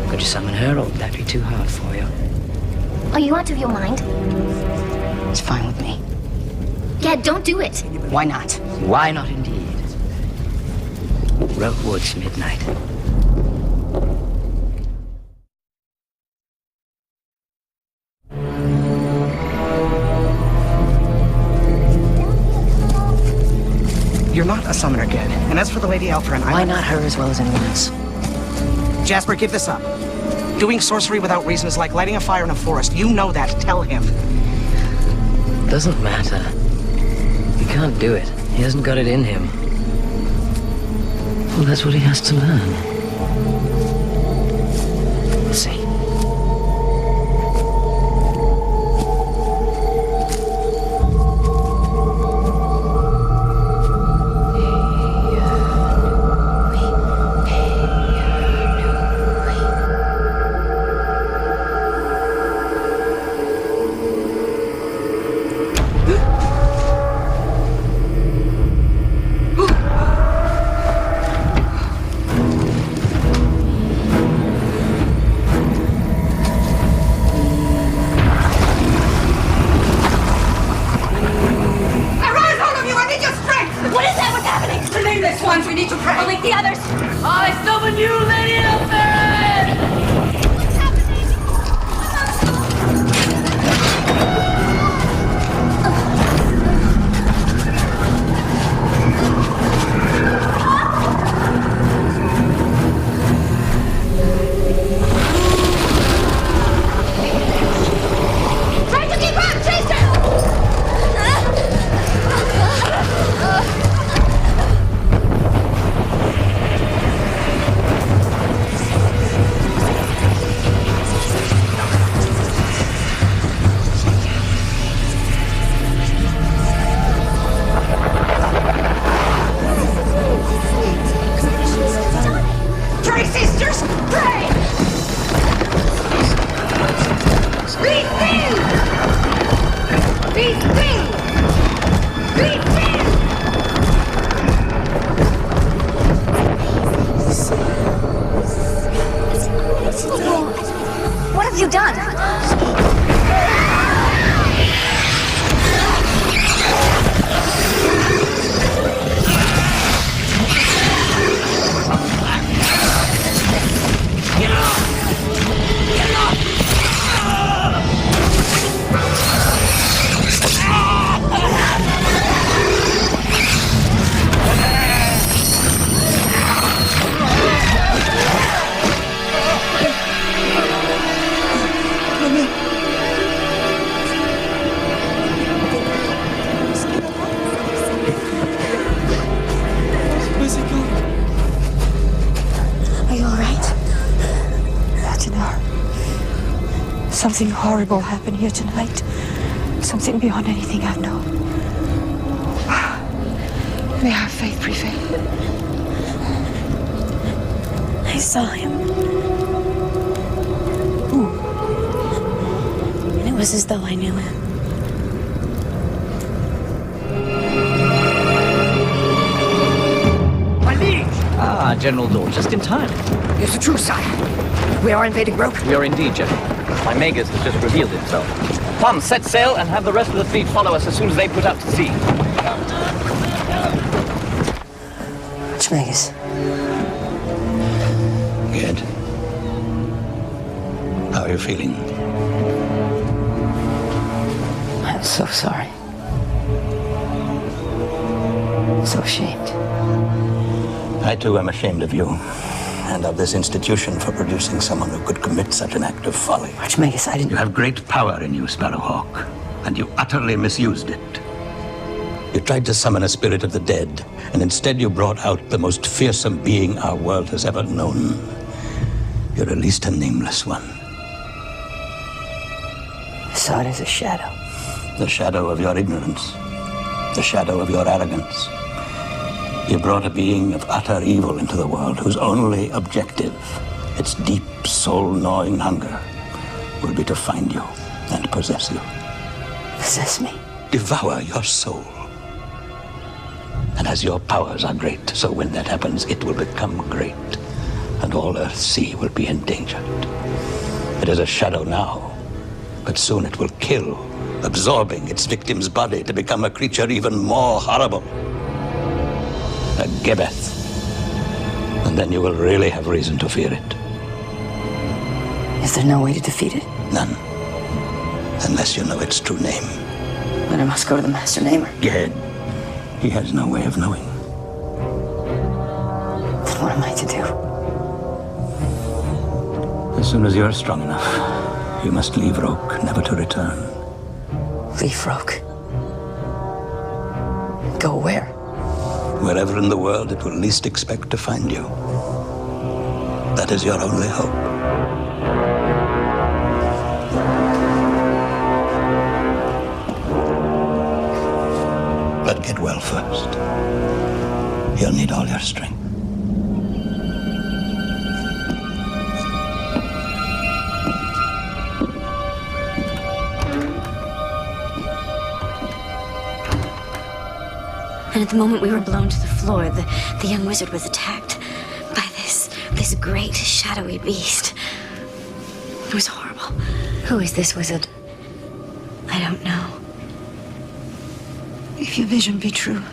Could you summon her, or would that be too hard for you? Are you out of your mind? It's fine with me. Ged, don't do it. Why not? Why not, indeed? Roguewood's midnight. You're not a summoner, Ged. And as for the Lady Elfarin, Why not her as well as anyone else? Jasper, give this up. Doing sorcery without reason is like lighting a fire in a forest. You know that. Tell him. Doesn't matter. He can't do it. He hasn't got it in him. Well, that's what he has to learn. Let's see. Something horrible happened here tonight. Something beyond anything I've known. May our faith prevail. I saw him. And it was as though I knew him. My liege! Ah, General Law, just in time. It's the truth, sire. We are invading Roke. We are indeed, General. My Magus has just revealed himself. Come, set sail and have the rest of the fleet follow us as soon as they put out to sea. Archmagus. Ged. How are you feeling? I'm so sorry. So ashamed. I too am ashamed of you, and of this institution for producing someone who could commit such an act of folly. Archmagus, I didn't... You have great power in you, Sparrowhawk, and you utterly misused it. You tried to summon a spirit of the dead, and instead you brought out the most fearsome being our world has ever known. You released a nameless one. I saw it as a shadow. The shadow of your ignorance. The shadow of your arrogance. You brought a being of utter evil into the world whose only objective, its deep, soul-gnawing hunger, will be to find you and possess you. Possess me? Devour your soul. And as your powers are great, so when that happens, it will become great, and all Earthsea will be endangered. It is a shadow now, but soon it will kill, absorbing its victim's body to become a creature even more horrible. A Gebeth. And then you will really have reason to fear it. Is there no way to defeat it? None. Unless you know its true name. Then I must go to the Master Namer. Ged. He has no way of knowing. Then what am I to do? As soon as you're strong enough, you must leave Roke, never to return. Leave Roke? Go where? Wherever in the world it will least expect to find you. That is your only hope. But get well first. You'll need all your strength. And at the moment we were blown to the floor, the young wizard was attacked by this great shadowy beast. It was horrible. Who is this wizard? I don't know. If your vision be true,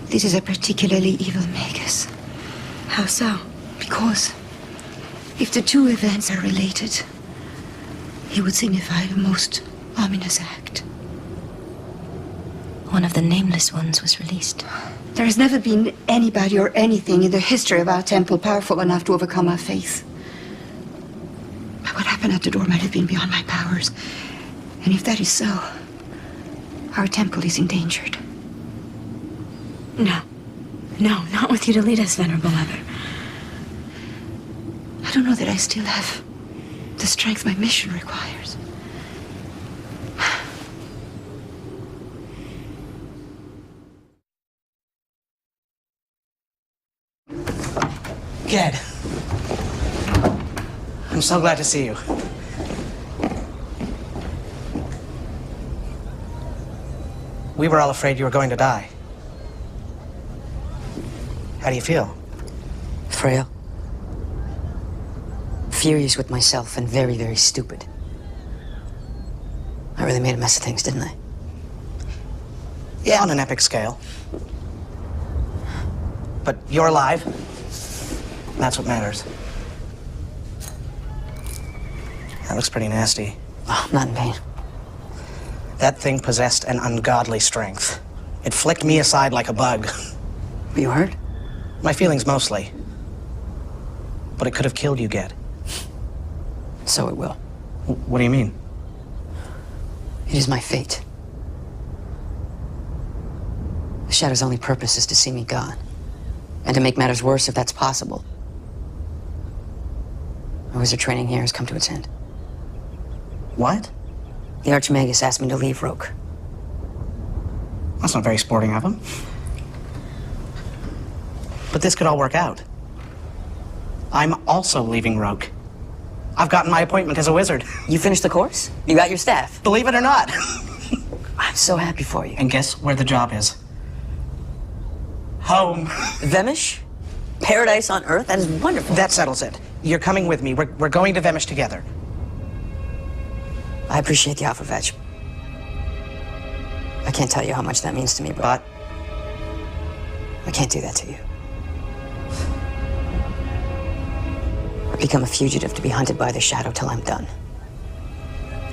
this is a particularly evil Magus. How so? Because if the two events are related, he would signify the most ominous act. One of the nameless ones was released. There has never been anybody or anything in the history of our temple powerful enough to overcome our faith. But what happened at the door might have been beyond my powers. And if that is so, our temple is endangered. No. No, not with you to lead us, Venerable Mother. I don't know that I still have the strength my mission requires. Ged. I'm so glad to see you. We were all afraid you were going to die. How do you feel? Frail. Furious with myself and very, very stupid. I really made a mess of things, didn't I? Yeah, on an epic scale. But you're alive. And that's what matters. That looks pretty nasty. Oh, not in pain. That thing possessed an ungodly strength. It flicked me aside like a bug. Were you hurt? My feelings mostly. But it could have killed you, Ged. So it will. What do you mean? It is my fate. The Shadow's only purpose is to see me gone. And to make matters worse if that's possible. My wizard training here has come to its end. What? The Archmagus asked me to leave Roke. That's not very sporting of him. But this could all work out. I'm also leaving Roke. I've gotten my appointment as a wizard. You finished the course? You got your staff? Believe it or not. I'm so happy for you. And guess where the job is? Home. Vemish? Paradise on Earth? That is wonderful. That settles it. You're coming with me. We're going to Vemish together. I appreciate the offer, Vetch. I can't tell you how much that means to me, but I can't do that to you. I've become a fugitive to be hunted by the Shadow till I'm done.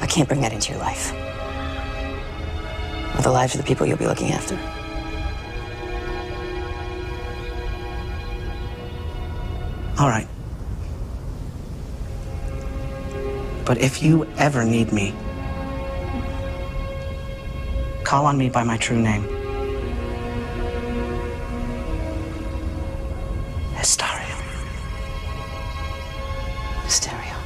I can't bring that into your life. Or the lives of the people you'll be looking after. All right. But if you ever need me, call on me by my true name. Estario. Estario.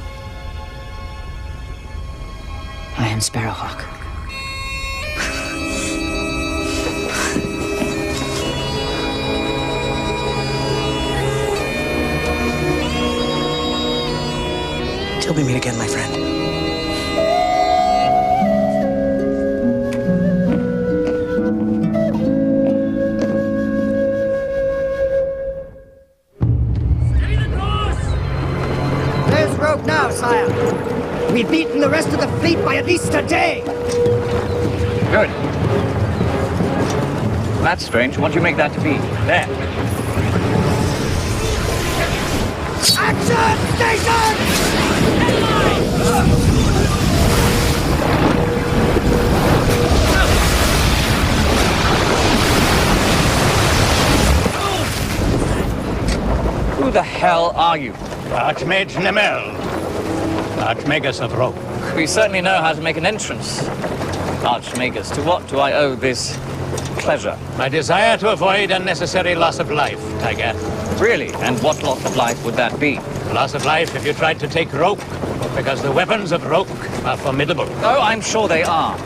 I am Sparrowhawk. Till we meet again, my friend. There's Roke now, sire. We've beaten the rest of the fleet by at least a day. Good. That's strange. What do you make that to be? There. Action station! Who the hell are you? Archmage Nemel, Archmagus of Roke. We certainly know how to make an entrance. Archmagus, to what do I owe this pleasure? My desire to avoid unnecessary loss of life, Tygath. Really? And what loss of life would that be? Loss of life if you tried to take Roke, because the weapons of Roke are formidable. Oh, I'm sure they are.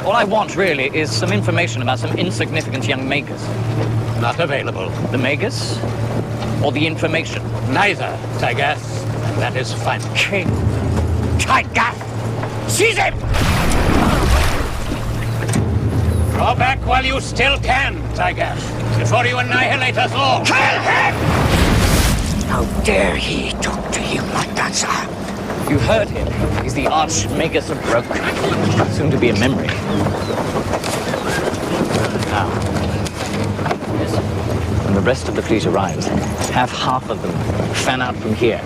All I want, really, is some information about some insignificant young Magus. Not available. The Magus? Or the information? Neither, Tygath. That is fine. King Tygath! Seize him! Draw back while you still can, Tygath, before you annihilate us all. Kill him! How dare he talk to you like that, sir? You heard him. He's the Archmagus of Roke. Soon to be a memory. Now, when the rest of the fleet arrives, have half of them fan out from here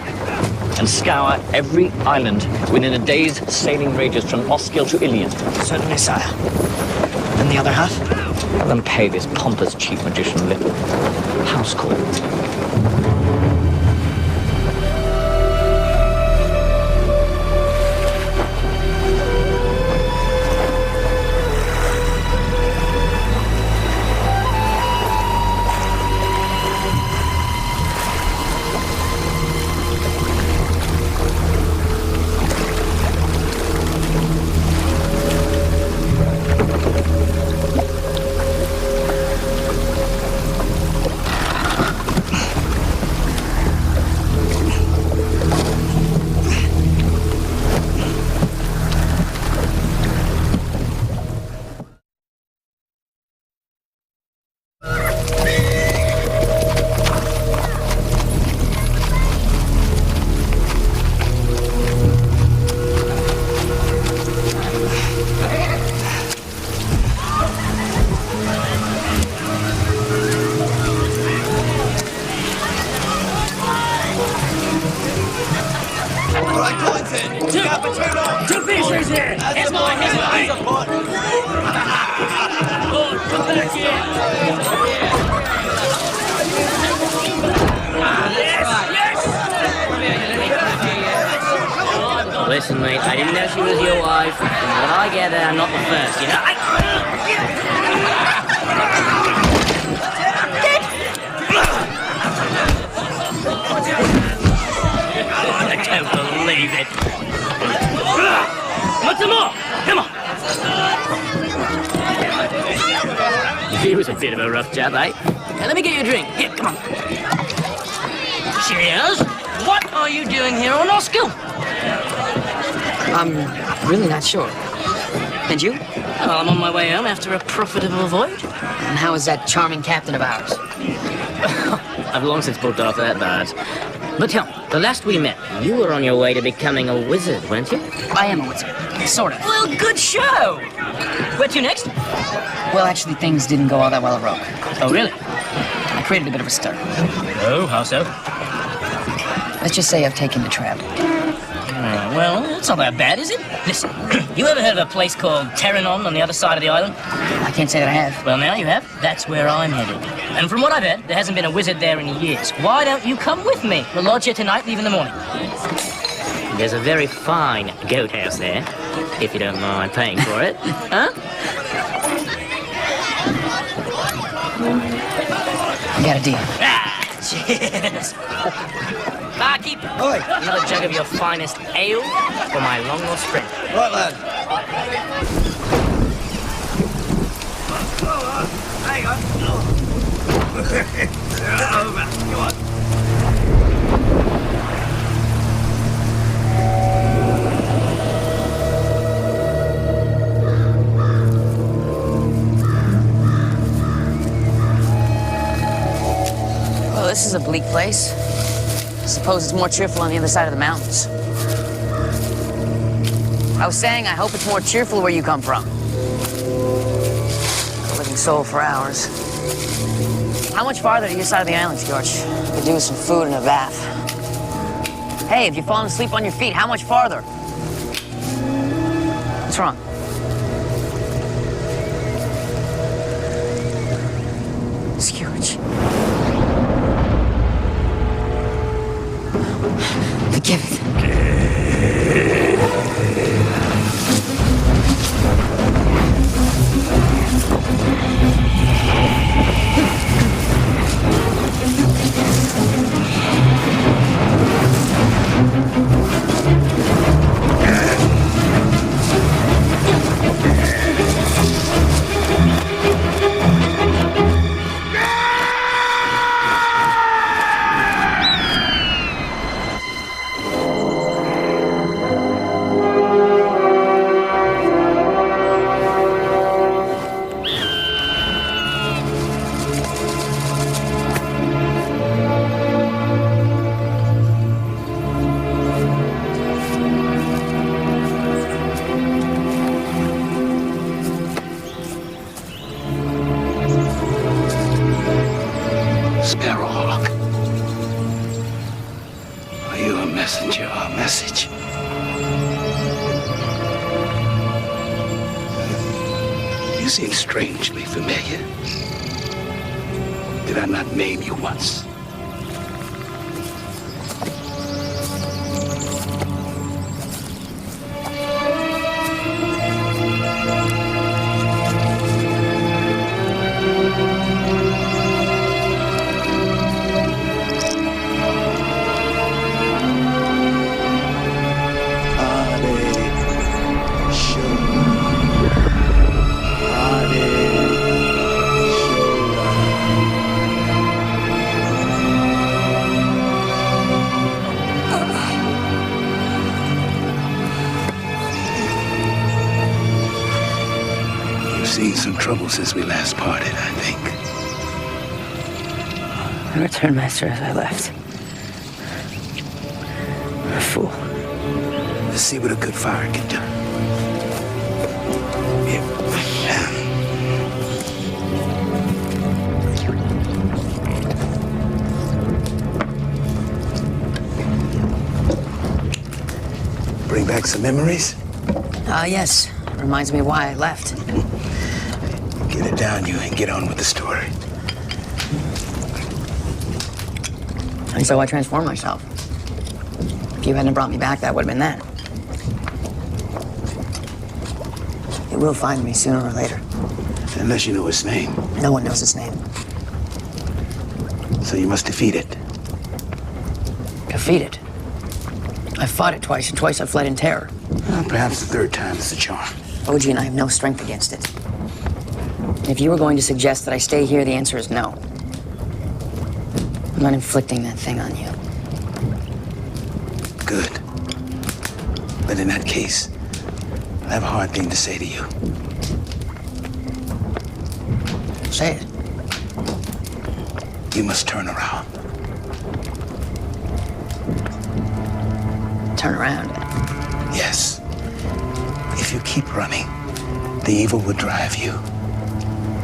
and scour every island within a day's sailing radius from Osgil to Ilion. Certainly, sire. And the other half? Have them pay this pompous chief magician a little house call. Listen, mate, I didn't know she was your wife. From what I gather, I'm not the first, you know? I don't believe it. a bit of a rough job, eh? Now, let me get you a drink. Here, come on. Cheers. What are you doing here on Oskel? I'm really not sure. And you? Well, I'm on my way home after a profitable voyage. And how is that charming captain of ours? I've long since pulled off that badge. But tell me, the last we met, you were on your way to becoming a wizard, weren't you? I am a wizard. Sort of. Well, good show. Where to next? Well, actually, things didn't go all that well at Rogue. Oh, really? I created a bit of a stir. Oh, how so? Let's just say I've taken the trap. Well, it's not that bad, is it? Listen, you ever heard of a place called Terranon on the other side of the island? I can't say that I have. Well, now you have. That's where I'm headed. And from what I've heard, there hasn't been a wizard there in years. Why don't you come with me? We'll lodge here tonight, leave in the morning. There's a very fine goat house there, if you don't mind paying for it. Huh? You got a deal. Ah, cheers. Barkeep, another jug of your finest ale for my long-lost friend. Right, lad. Hang on. Come on. Well, this is a bleak place. I suppose it's more cheerful on the other side of the mountains. I was saying, I hope it's more cheerful where you come from. A living soul for hours. How much farther to your side of the island, George? Could do with some food and a bath. Hey, if you've fallen asleep on your feet, how much farther? What's wrong? George. Forgive it. Sparrowhawk. Are you a messenger or a message? You seem strangely familiar. Did I not maim you once? Seen some trouble since we last parted, I think. I returned master as I left. A fool. Let's see what a good fire can do. Here. Bring back some memories? Yes. Reminds me why I left. Get it down, you, and get on with the story. And so I transformed myself. If you hadn't brought me back, that would have been that. You will find me sooner or later. Unless you know its name. No one knows its name. So you must defeat it. Defeat it? I fought it twice, and twice I fled in terror. Well, perhaps the third time is the charm. OG and I have no strength against it. If you were going to suggest that I stay here, the answer is no. I'm not inflicting that thing on you. Good. But in that case, I have a hard thing to say to you. Say it. You must turn around. Turn around? Yes. If you keep running, the evil will drive you,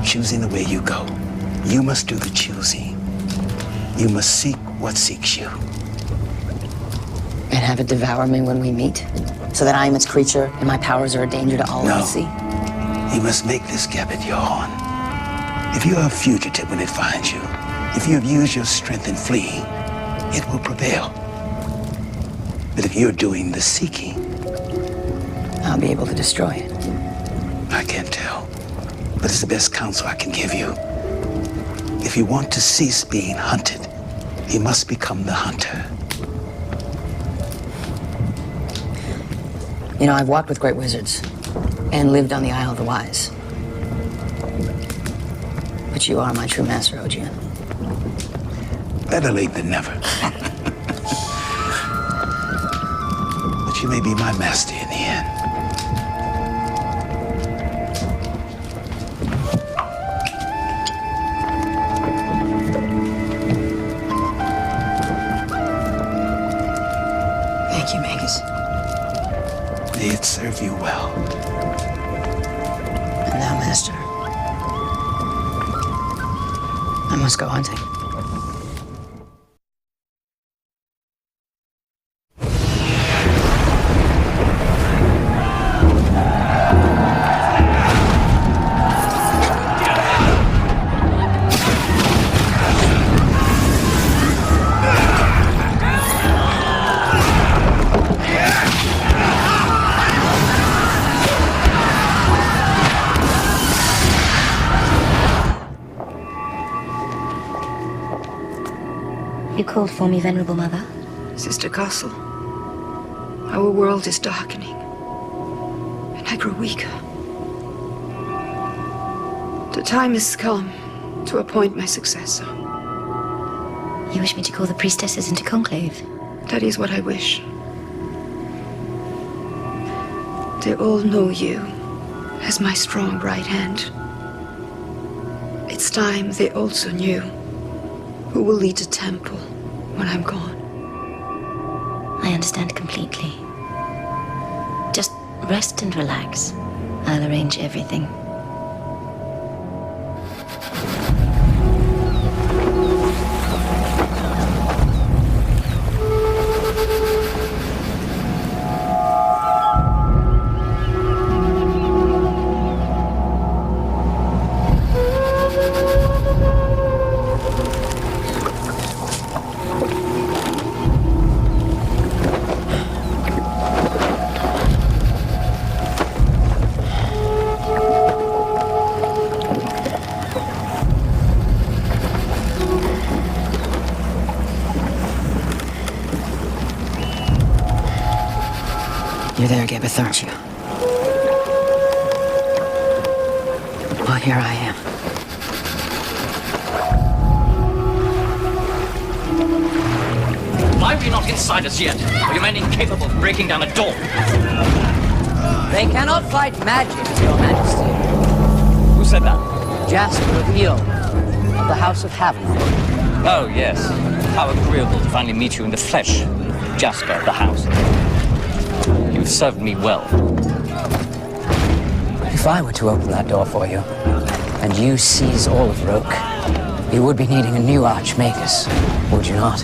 choosing the way you go. You must do the choosing. You must seek what seeks you. And have it devour me when we meet? So that I am its creature and my powers are a danger to all I see? You must make this gambit your own. If you are a fugitive when it finds you, if you have used your strength in fleeing, it will prevail. But if you're doing the seeking, I'll be able to destroy it. I can't tell, but it's the best counsel I can give you. If you want to cease being hunted, you must become the hunter. You know, I've walked with great wizards and lived on the Isle of the Wise. But you are my true master, Ogian. Better late than never. But you may be my master in the end. Thank you, Magus. May it serve you well. And now, Master, I must go hunting. You called for me, Venerable Mother? Sister Castle, our world is darkening, and I grow weaker. The time has come to appoint my successor. You wish me to call the priestesses into conclave? That is what I wish. They all know you as my strong right hand. It's time they also knew who will lead the temple when I'm gone. I understand completely. Just rest and relax. I'll arrange everything. You're there, Gabeth, aren't you? Well, here I am. Why are we not inside us yet? Are you men incapable of breaking down a door? They cannot fight magic, Your Majesty. Who said that? Jasper of Eel, of the House of Haviland. Oh, yes. How agreeable to finally meet you in the flesh, Jasper of the House. You've served me well. If I were to open that door for you, and you seize all of Roke, you would be needing a new Archmagus, would you not?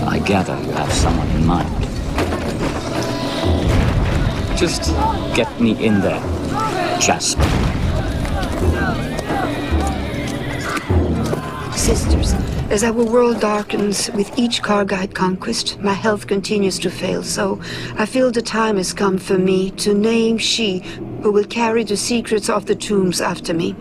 I gather you have someone in mind. Just get me in there, Jasper. Sisters, as our world darkens with each Kargite conquest, my health continues to fail, so I feel the time has come for me to name she who will carry the secrets of the tombs after me.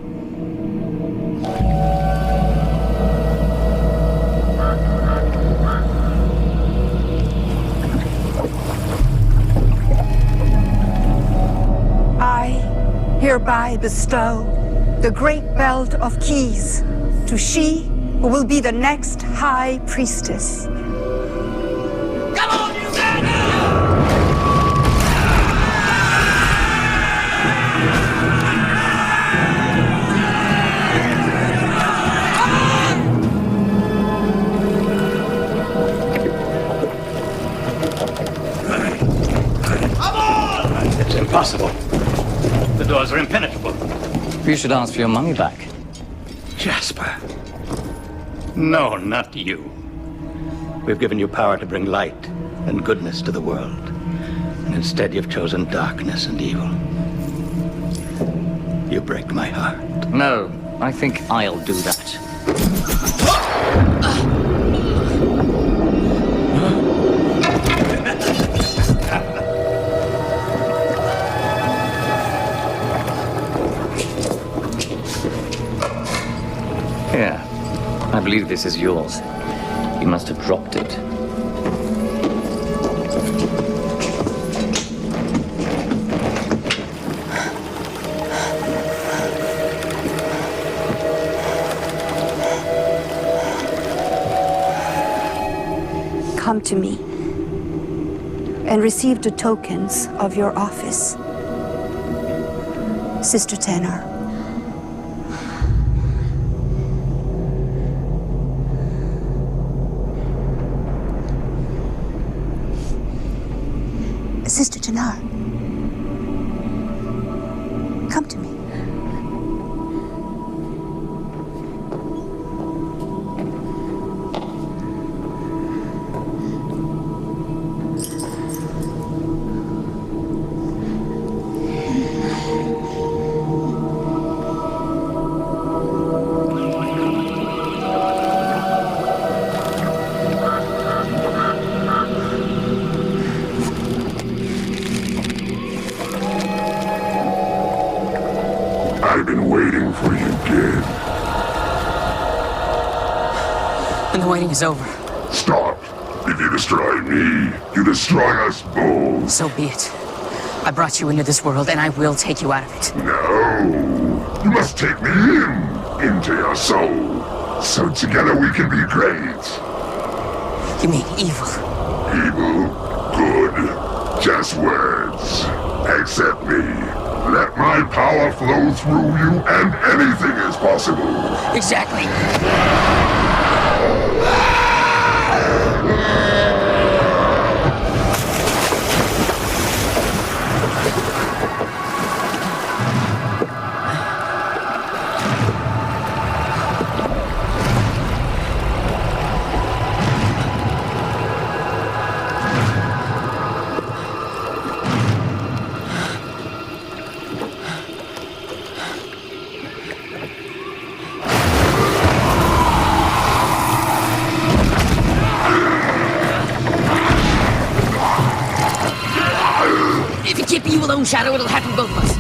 I hereby bestow the great belt of keys to she who will be the next High Priestess. It's impossible. The doors are impenetrable. You should ask for your money back. Jasper. No, not you. We've given you power to bring light and goodness to the world. And instead you've chosen darkness and evil. You break my heart. No, I think I'll do that. Here, I believe this is yours. You must have dropped it. Come to me and receive the tokens of your office, Sister Tenor. Sister Tenor, come to me. I've been waiting for you, kid. And the waiting is over. Stop. If you destroy me, you destroy us both. So be it. I brought you into this world, and I will take you out of it. No. You must take me into your soul. So together we can be great. You mean evil? Evil? Good. Just words. Accept me. Let my power flow through you, and anything is possible. Exactly. If you keep you alone, Shadow, it'll happen to both of us.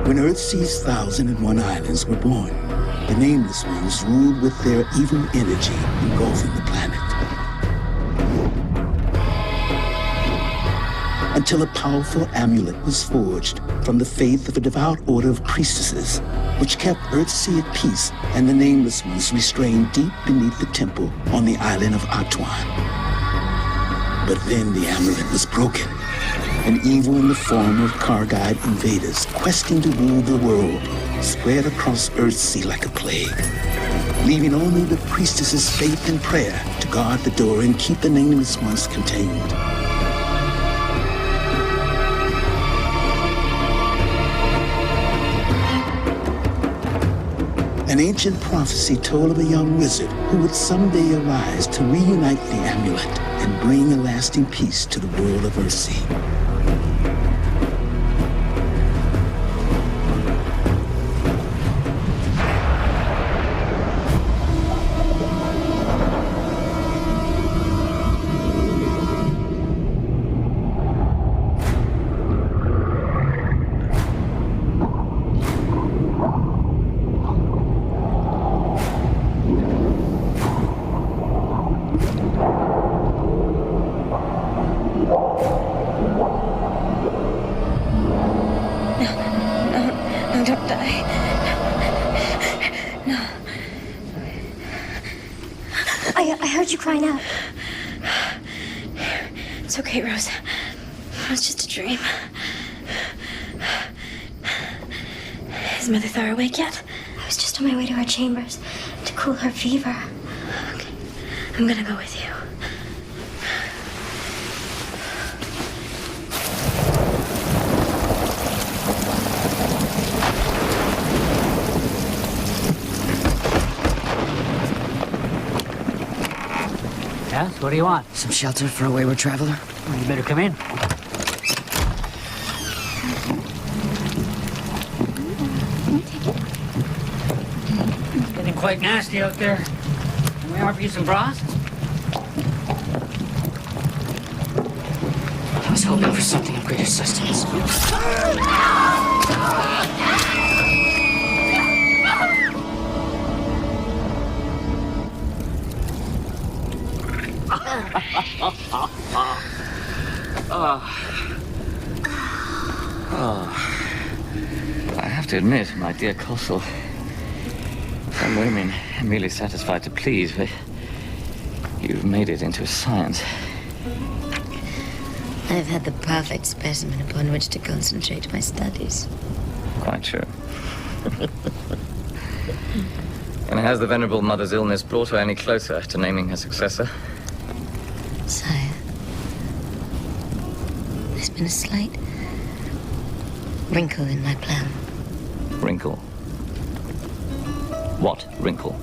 When Earthsea's 1,001 islands were born, the Nameless Ones ruled with their evil energy, engulfing the planet. Until a powerful amulet was forged from the faith of a devout order of priestesses, which kept Earthsea at peace and the Nameless Ones restrained deep beneath the temple on the island of Atuan. But then the amulet was broken, and evil in the form of Kargide invaders questing to rule the world spread across Earthsea like a plague, leaving only the priestesses' faith and prayer to guard the door and keep the Nameless Ones contained. An ancient prophecy told of a young wizard who would someday arise to reunite the amulet and bring a lasting peace to the world of Earthsea. find out? It's okay, Rose. It was just a dream. Is Mother Thar awake yet? I was just on my way to her chambers to cool her fever. Okay. I'm gonna go with you. Yes, what do you want? Some shelter for a wayward traveler. Well, you better come in. It's getting quite nasty out there. Can we offer you some broth? I was hoping for something of greater sustenance. I have to admit, my dear Kossel, some women are merely satisfied to please, but you've made it into a science. I've had the perfect specimen upon which to concentrate my studies. Quite true. And has the venerable mother's illness brought her any closer to naming her successor? Sire, there's been a slight wrinkle in my plan. Wrinkle? What wrinkle?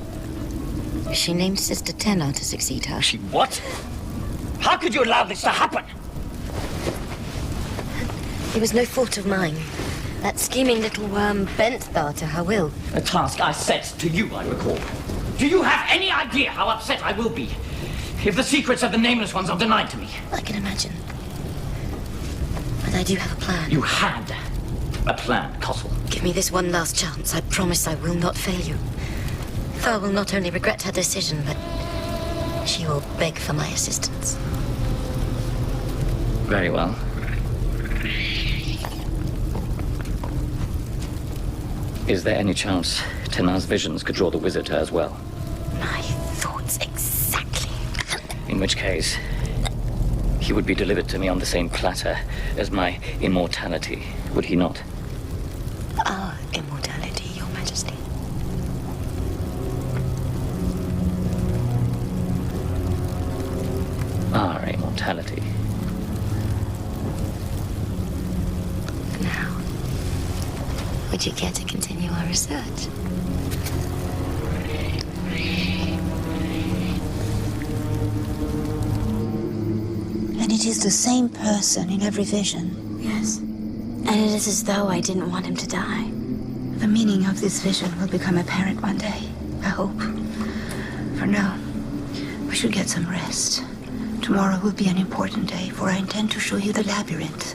She named Sister Tenor to succeed her. She what? How could you allow this to happen? It was no fault of mine. That scheming little worm bent Thar to her will. A task I set to you, I recall. Do you have any idea how upset I will be if the secrets of the Nameless Ones are denied to me? I can imagine. But I do have a plan. You had a plan, Kossel. Give me this one last chance. I promise I will not fail you. Thar will not only regret her decision, but she will beg for my assistance. Very well. Is there any chance Tenar's visions could draw the wizard to her as well? My thoughts exactly. In which case, he would be delivered to me on the same platter as my immortality, would he not? Our immortality, Your Majesty. Our immortality. Now, would you care to continue our research? And it is the same person in every vision. Yes. And it is as though I didn't want him to die. The meaning of this vision will become apparent one day, I hope. For now, we should get some rest. Tomorrow will be an important day, for I intend to show you the labyrinth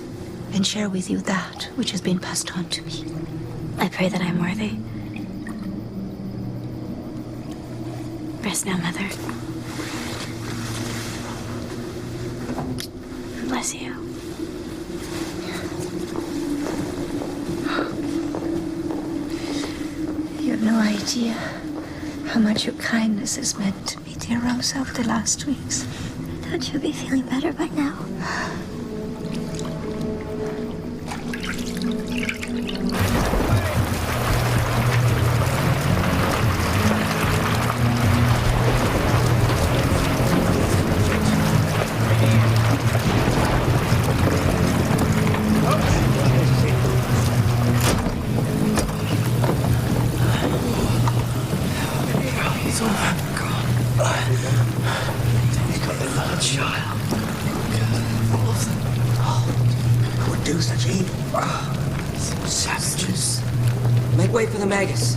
and share with you that which has been passed on to me. I pray that I'm worthy. Rest now, Mother. Bless you. You have no idea how much your kindness has meant to me, dear Rose, over the last weeks. Don't you be feeling better by now? Savages. Make way for the Magus.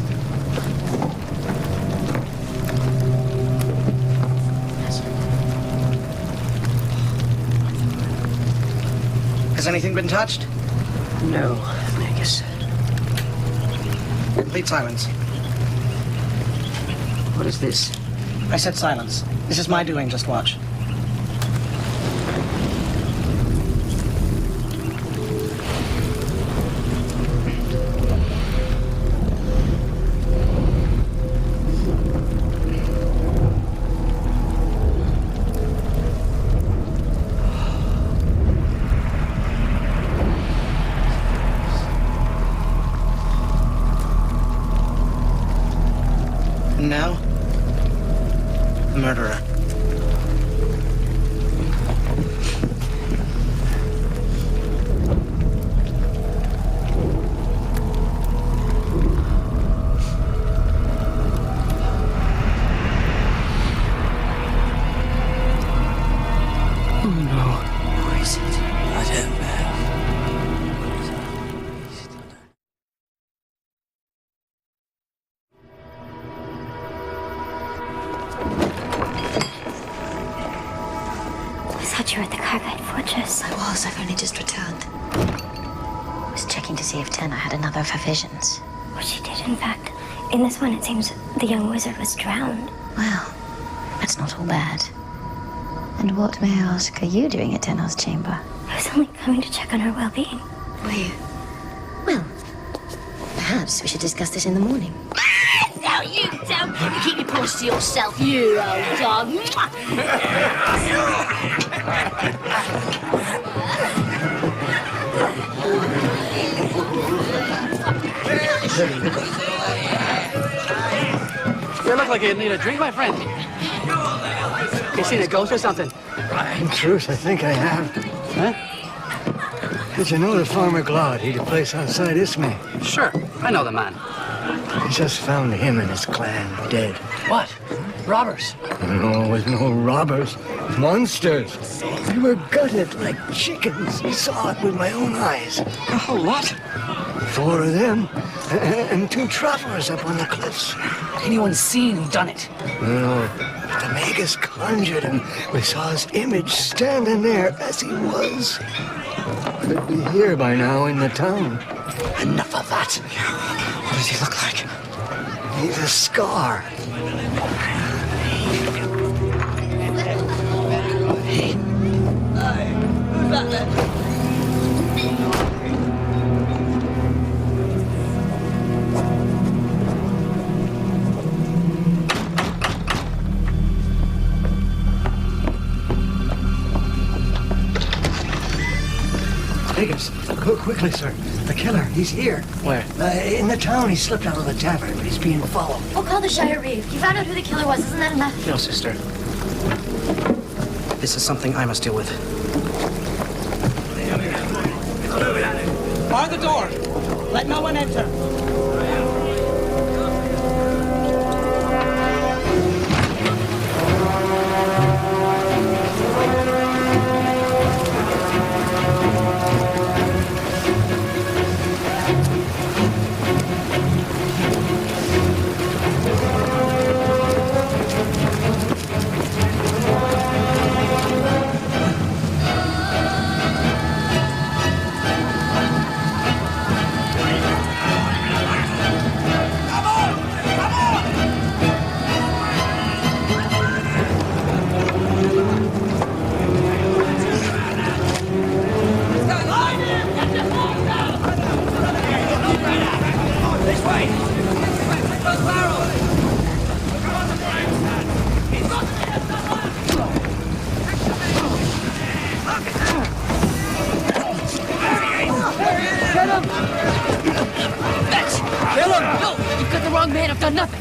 Has anything been touched? No, Magus. Complete silence. What is this? I said silence. This is my doing, just watch. Yes, I was. I've only just returned. I was checking to see if Tenna had another of her visions. Well, she did, in fact. In this one, it seems the young wizard was drowned. Well, that's not all bad. And what, may I ask, are you doing at Tenna's chamber? I was only coming to check on her well-being. Were you? Well, perhaps we should discuss this in the morning. No, you don't! You keep your paws to yourself, you old dog! You look like you need a drink, my friend. You seen a ghost or something? In truth, I think I have. Huh? Did you know that Farmer Glod, he'd a place outside Ismay? Sure, I know the man. They just found him and his clan dead. What? Robbers? No, it was no robbers. Monsters. They were gutted like chickens. I saw it with my own eyes. A whole lot? 4 of them, and 2 travelers up on the cliffs. Anyone seen who done it? No, but the Magus conjured him. We saw his image standing there as he was. Could be here by now in the town. Enough of that. What does he look like? He's a scar. Hey. Who's that then? Magus, quickly, sir. The killer, he's here. Where? In the town. He slipped out of the tavern, but he's being followed. We'll call the Shire Reeve. You found out who the killer was, isn't that enough? No, sister. This is something I must deal with. Bar the door. Let no one enter.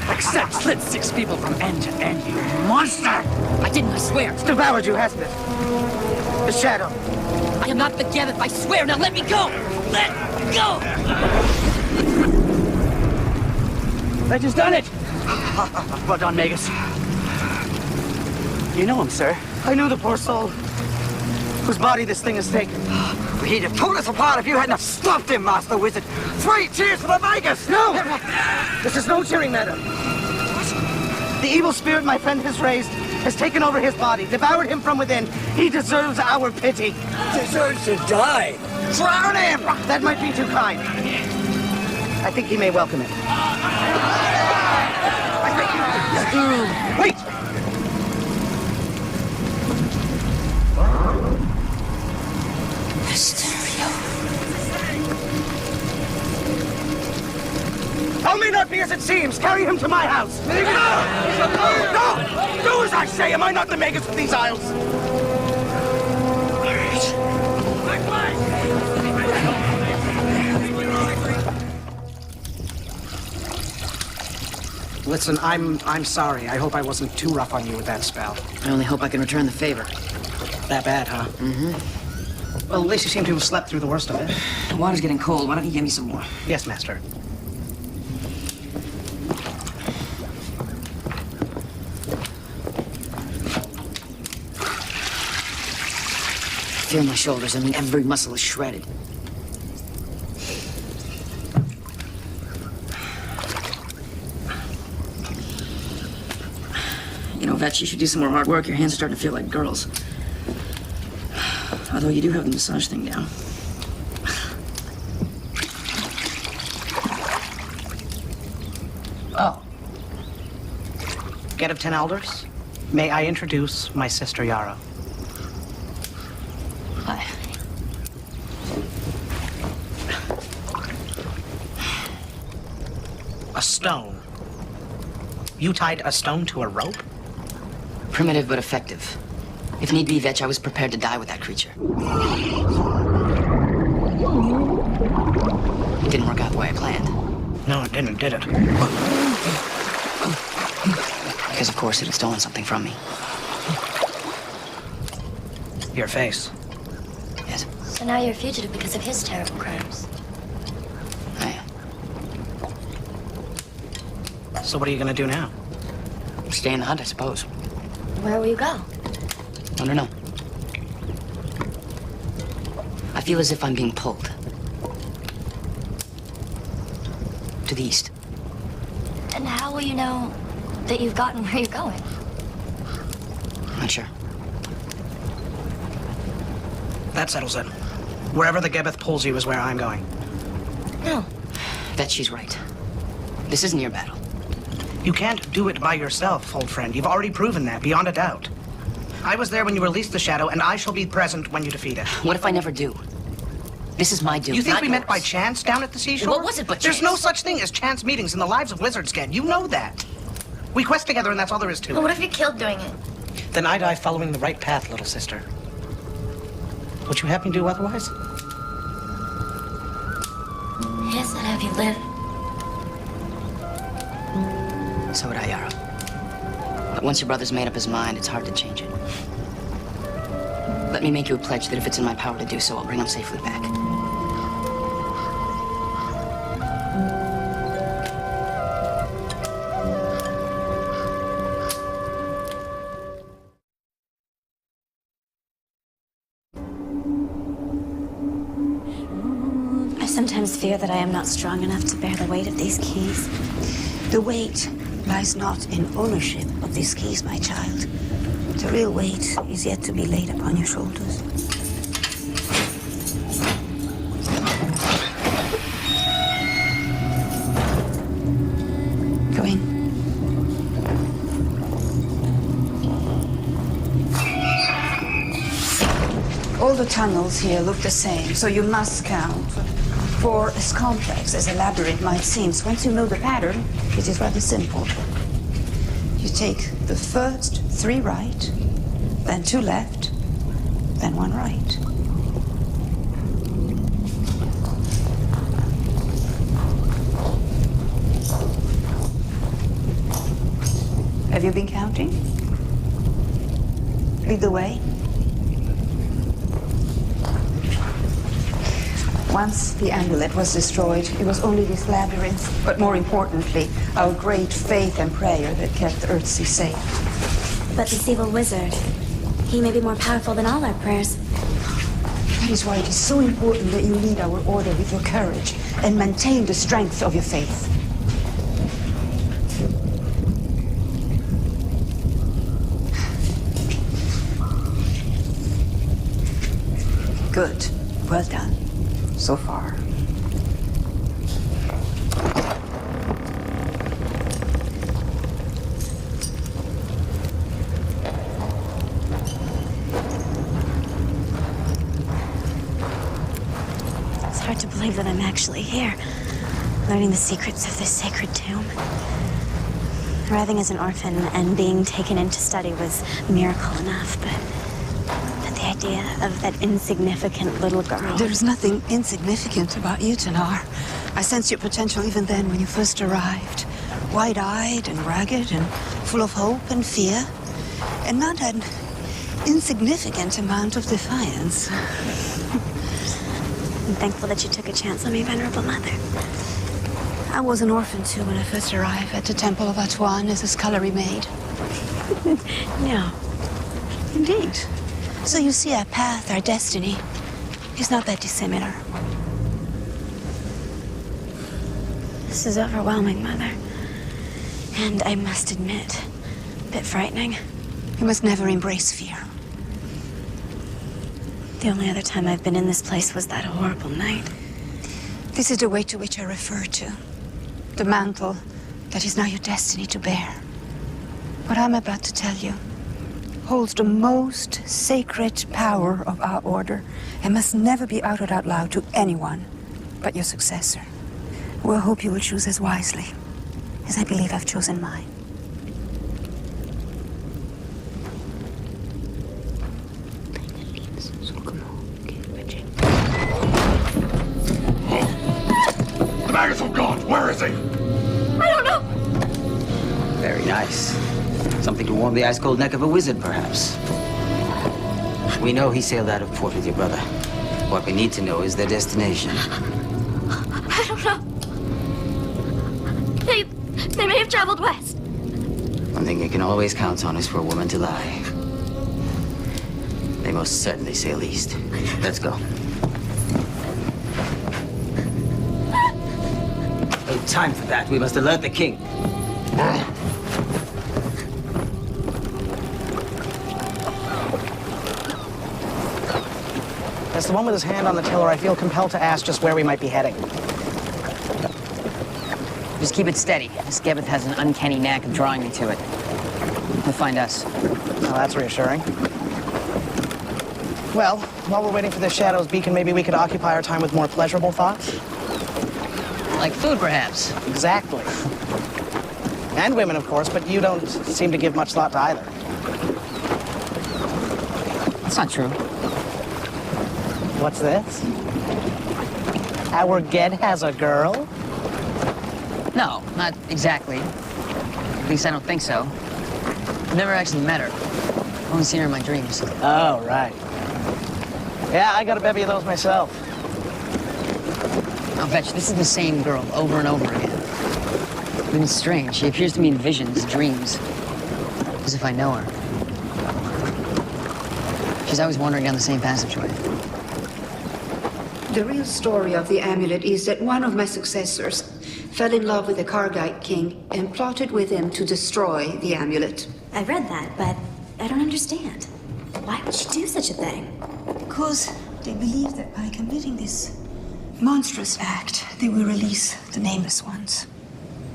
Except slit 6 people from end to end, you monster! I didn't, I swear. It's devoured you, hasn't it? The shadow. I am not the Gambit, I swear. Now let me go! Let go! I just done it! Well done, Magus. You know him, sir? I knew the poor soul whose body this thing has taken. He'd have torn us apart if you hadn't have stopped him, Master Wizard. 3 cheers for the Magus! No! This is no cheering matter. The evil spirit my friend has raised has taken over his body, devoured him from within. He deserves our pity. Deserves to die. Drown him! That might be too kind. I think he may welcome it. Wait! All may not be as it seems. Carry him to my house. No! Do as I say. Am I not the Magus of these isles? Listen, I'm sorry. I hope I wasn't too rough on you with that spell. I only hope I can return the favor. That bad, huh? Mm-hmm. Well, at least you seem to have slept through the worst of it. The water's getting cold. Why don't you give me some more? Yes, Master. I feel my shoulders. I mean, every muscle is shredded. You know, Vetch, you should do some more hard work. Your hands are starting to feel like girls. Although you do have the massage thing down. Oh. Get of 10 elders, may I introduce my sister Yara. Hi. A stone. You tied a stone to a rope? Primitive but effective. If need be, Vetch, I was prepared to die with that creature. It didn't work out the way I planned. No, it didn't, did it? Because, of course, it had stolen something from me. Your face. Yes. So now you're a fugitive because of his terrible crimes. I am. So what are you gonna do now? Stay in the hunt, I suppose. Where will you go? I don't know. I feel as if I'm being pulled. To the east. And how will you know that you've gotten where you're going? I'm not sure. That settles it. Wherever the Gebeth pulls you is where I'm going. No. That she's right. This isn't your battle. You can't do it by yourself, old friend. You've already proven that, beyond a doubt. I was there when you released the shadow, and I shall be present when you defeat it. What if I never do? This is my doom. You think not we yours. met by chance down at the seashore? What was it but There's chance? no such thing as chance meetings in the lives of wizards, Gen. You know that. We quest together, and that's all there is to But it. what if you're killed doing it? Then I die following the right path, little sister. Would you have me do otherwise? Yes, I'd have you live. So would I, Yara. But once your brother's made up his mind, it's hard to change it. Let me make you a pledge that if it's in my power to do so, I'll bring him safely back. I sometimes fear that I am not strong enough to bear the weight of these keys. The weight lies not in ownership of these keys, my child. The real weight is yet to be laid upon your shoulders. Go in. All the tunnels here look the same, so you must count. For as complex as a labyrinth might seem, once you know the pattern, it is rather simple. You take the first 3 right, then 2 left, then 1 right. Have you been counting? Lead the way. Once the amulet was destroyed, it was only this labyrinth, but more importantly, our great faith and prayer that kept Earthsea safe. But this evil wizard, he may be more powerful than all our prayers. That is why it is so important that you lead our order with your courage and maintain the strength of your faith. Good. Well done. So far. It's hard to believe that I'm actually here, learning the secrets of this sacred tomb. Arriving as an orphan and being taken in to study was a miracle enough, but the idea of that insignificant little girl. There's nothing insignificant about you, Tanar. I sensed your potential even then when you first arrived. Wide-eyed and ragged and full of hope and fear. And not an insignificant amount of defiance. I'm thankful that you took a chance on me, Venerable Mother. I was an orphan too when I first arrived at the Temple of Atuan as a scullery maid. No. Indeed. So you see, our path, our destiny, is not that dissimilar. This is overwhelming, Mother. And I must admit, a bit frightening. You must never embrace fear. The only other time I've been in this place was that horrible night. This is the way to which I refer to. The mantle that is now your destiny to bear. What I'm about to tell you holds the most sacred power of our order and must never be uttered out loud to anyone but your successor. We'll hope you will choose as wisely as I believe I've chosen mine. The Magus of God, where is he? I don't know. Very nice. Something to warm the ice-cold neck of a wizard, perhaps. We know he sailed out of port with your brother. What we need to know is their destination. I don't know. They may have traveled west. One thing you can always count on is for a woman to lie. They most certainly sail east. Let's go. No time for that. We must alert the king. As the one with his hand on the tiller, I feel compelled to ask just where we might be heading. Just keep it steady. Skeveth has an uncanny knack of drawing me to it. He'll find us. Well, that's reassuring. Well, while we're waiting for the Shadow's beacon, maybe we could occupy our time with more pleasurable thoughts? Like food, perhaps. Exactly. And women, of course, but you don't seem to give much thought to either. That's not true. What's this? Our Ged has a girl? No, not exactly. At least I don't think so. I've never actually met her. I've only seen her in my dreams. Oh, right. Yeah, I got a bevy of those myself. I'll bet you this is the same girl over and over again. But it's strange. She appears to me in visions, dreams. As if I know her. She's always wandering down the same passageway. The real story of the amulet is that one of my successors fell in love with the Kargite king and plotted with him to destroy the amulet. I read that, but I don't understand. Why would she do such a thing? Because they believe that by committing this monstrous act, they will release the nameless ones.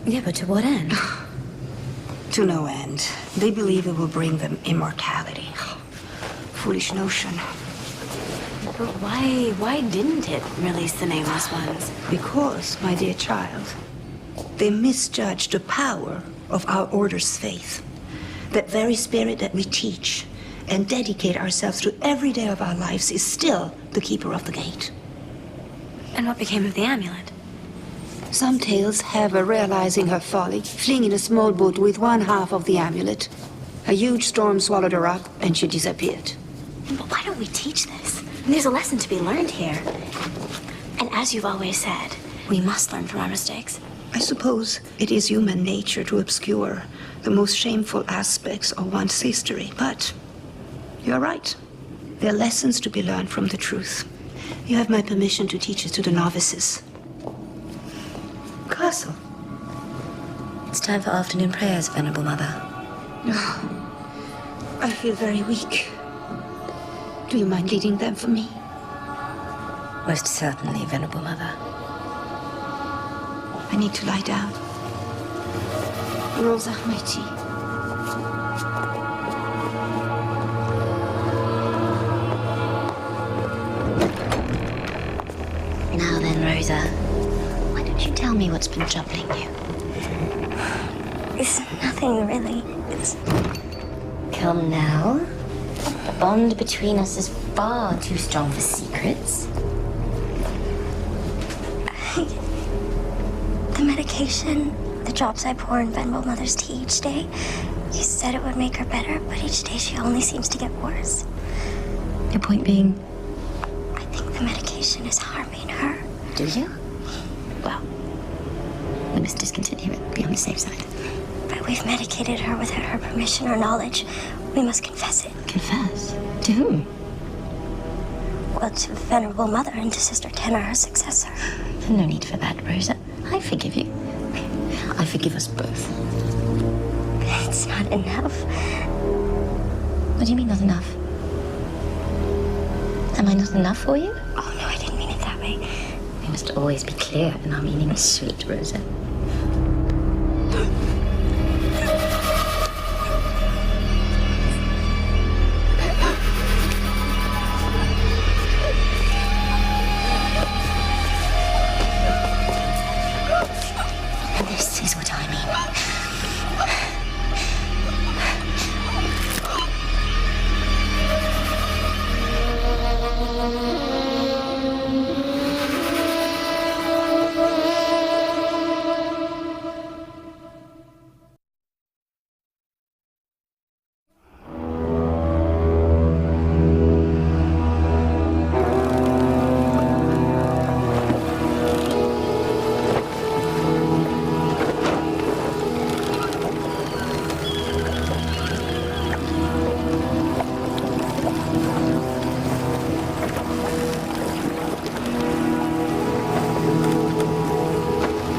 Yeah, but to what end? To no end. They believe it will bring them immortality. Foolish notion. But why didn't it release the nameless ones? Because, my dear child, they misjudge the power of our order's faith. That very spirit that we teach and dedicate ourselves to every day of our lives is still the keeper of the gate. And what became of the amulet? Some tales have her realizing her folly, fleeing in a small boat with one half of the amulet. A huge storm swallowed her up, and she disappeared. But why don't we teach this? There's a lesson to be learned here. And as you've always said, we must learn from our mistakes. I suppose it is human nature to obscure the most shameful aspects of one's history, but you're right. There are lessons to be learned from the truth. You have my permission to teach it to the novices. Castle. It's time for afternoon prayers, Venerable Mother. I feel very weak. Do you mind leading them for me? Most certainly, Venerable Mother. I need to lie down. Rosa, my tea. Now then, Rosa, why don't you tell me what's been troubling you? It's nothing, really. It's... Come now. The bond between us is far too strong for secrets. The medication, the drops I pour in Venerable Mother's tea each day, you said it would make her better, but each day she only seems to get worse. Your point being? I think the medication is harming her. Do you? Well, we must discontinue it, be on the safe side. But we've medicated her without her permission or knowledge. We must confess it. Confess? To whom? Well, to Venerable Mother and to Sister Tenor, her successor. No need for that, Rosa. I forgive you. I forgive us both. It's not enough. What do you mean, not enough? Am I not enough for you? Oh, no, I didn't mean it that way. We must always be clear in our meaning, sweet Rosa. This is what I mean.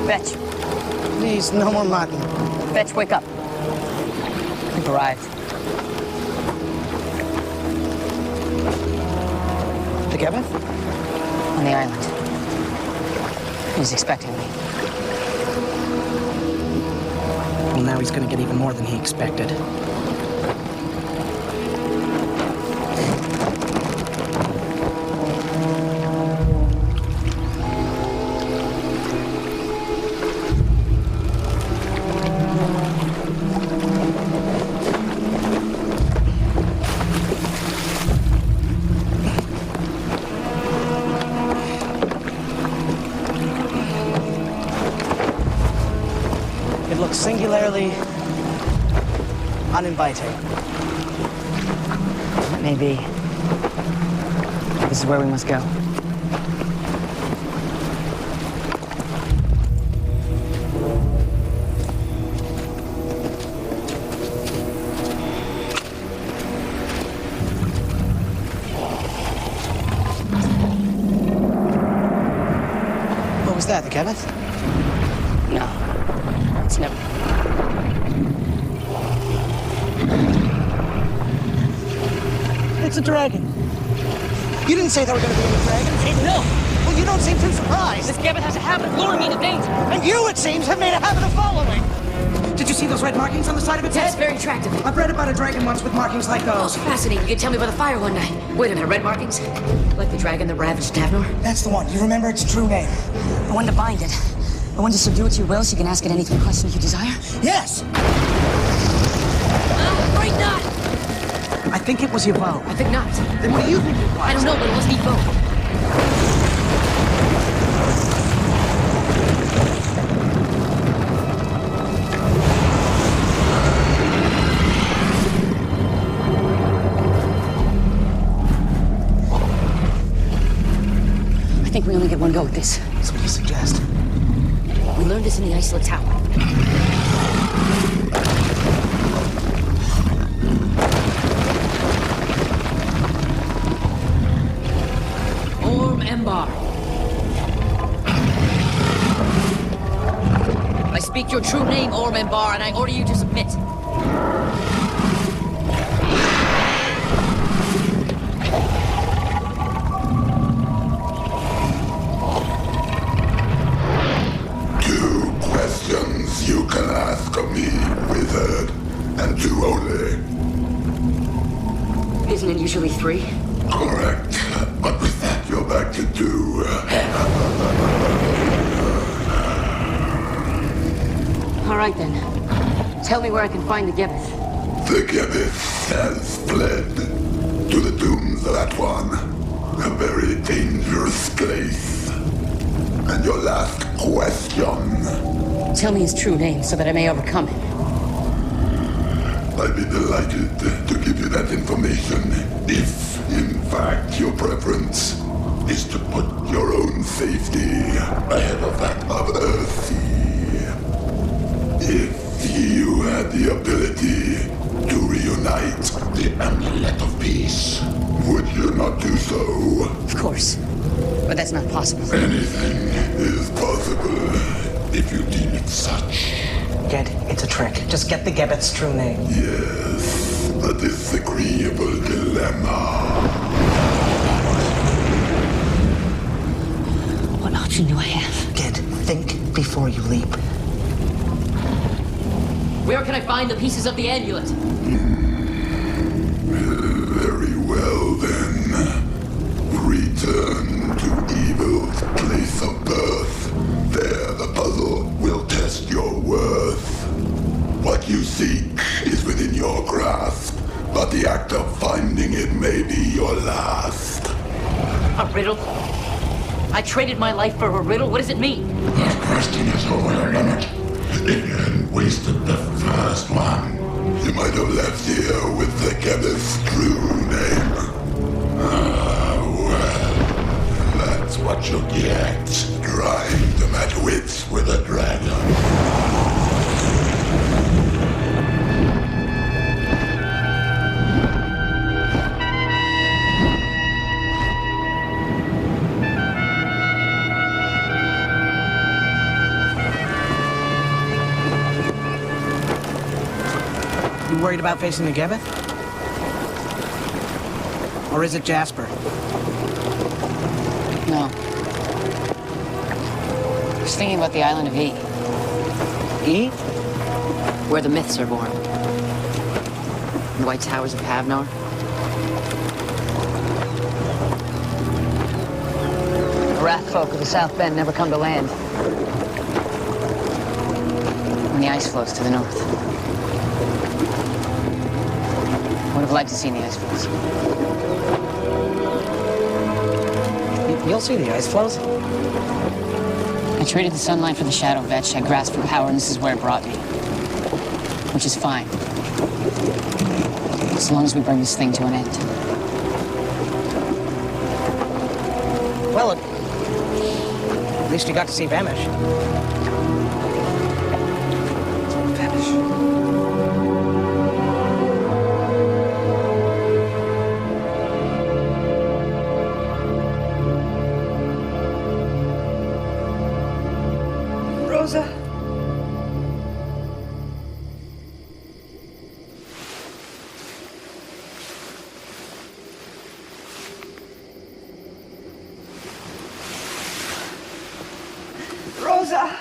Vetch. Please, no more Martin. Vetch, wake up. We've arrived. The Gebeth? On the island. He's expecting me. Well, now he's gonna get even more than he expected. It looks singularly uninviting. It may be. This is where we must go. What was that, the Gebeth? No. It's never. It's a dragon. You didn't say there were going to be any dragons. I didn't know. Well, you don't seem too surprised. This Gebeth has a habit of luring me into danger. And you, it seems, have made a habit of following. Did you see those red markings on the side of its head? That's very attractive. I've read about a dragon once with markings like those. Oh, fascinating. You could tell me by the fire one night. Wait a minute, red markings? Like the dragon that ravaged Davnor? That's the one. You remember its true name? The one to bind it. The one to subdue it to your will so you can ask it any 3 questions you desire? Yes! Right not! I think it was Yvo. I think not. Then what do you think it was? I don't know, but it wasn't Yvo. I think we only get one go at this. That's what you suggest. We learned this in the Isola Tower. Orm Embar. I speak your true name, Orm Embar, and I order you to submit. You can ask of me, wizard, and 2 only. Isn't it usually 3? Correct, but with that you're back to 2. All right then. Tell me where I can find the Gebeth. The Gebeth has fled to the tombs of Atuan, a very dangerous place. And your last question. Tell me his true name so that I may overcome him. I'd be delighted to give you that information if, in fact, your preference is to put your own safety ahead of that of Earthsea. If you had the ability to reunite the Amulet of Peace, would you not do so? Of course. But that's not possible. Anything is possible if you deem it such. Ged, it's a trick. Just get the Gebeth's true name. Yes, a disagreeable dilemma. fortune do I have? Kid, think before you leap. Where can I find the pieces of the amulet? Very well, then. Return to Evil's place of birth. There, the puzzle will test your worth. What you seek is within your grasp, but the act of finding it may be your last. A riddle? I traded my life for a riddle? What does it mean? That question is over the limit. If you hadn't wasted the first one, you might have left here with the chemist's true name. Ah, well, that's what you get. Trying to match wits with a dragon. You worried about facing the Gebeth? Or is it Jasper? No. I was thinking about the island of E. E? Where the myths are born. The White Towers of Havnor. The Wrath folk of the South Bend never come to land. And the ice flows to the north. Would have liked to see the ice flows. You'll see the ice flows. I traded the sunlight for the shadow vetch. I grasped for power, and this is where it brought me. Which is fine. As long as we bring this thing to an end. Well, at least you got to see Vamish. Rosa. Rosa.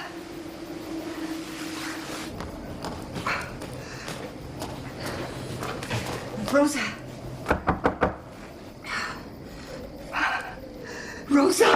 Rosa. Rosa.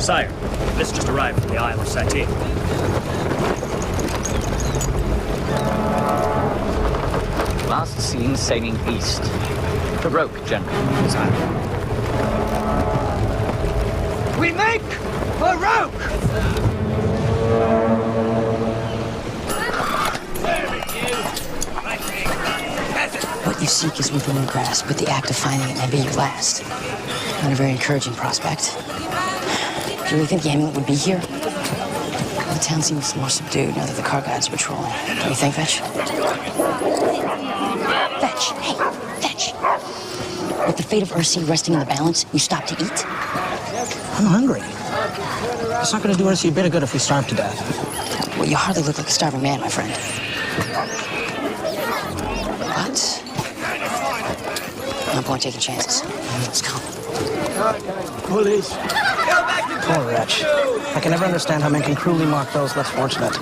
Sire, this just arrived from the Isle of Satin. Last seen sailing east. The Roke, General. Sire. We make a rope! What you seek is within your grasp, but the act of finding it may be your last. Not a very encouraging prospect. Do you really think the amulet would be here? The town seems more subdued now that the car guides are patrolling. Don't you think, Vetch? Vetch, hey, Vetch. With the fate of Ursi resting in the balance, you stop to eat? I'm hungry. It's not going to do us a bit of good if we starve to death. Well, you hardly look like a starving man, my friend. But no point taking chances. Let's go. Police. Poor wretch. I can never understand how men can cruelly mock those less fortunate.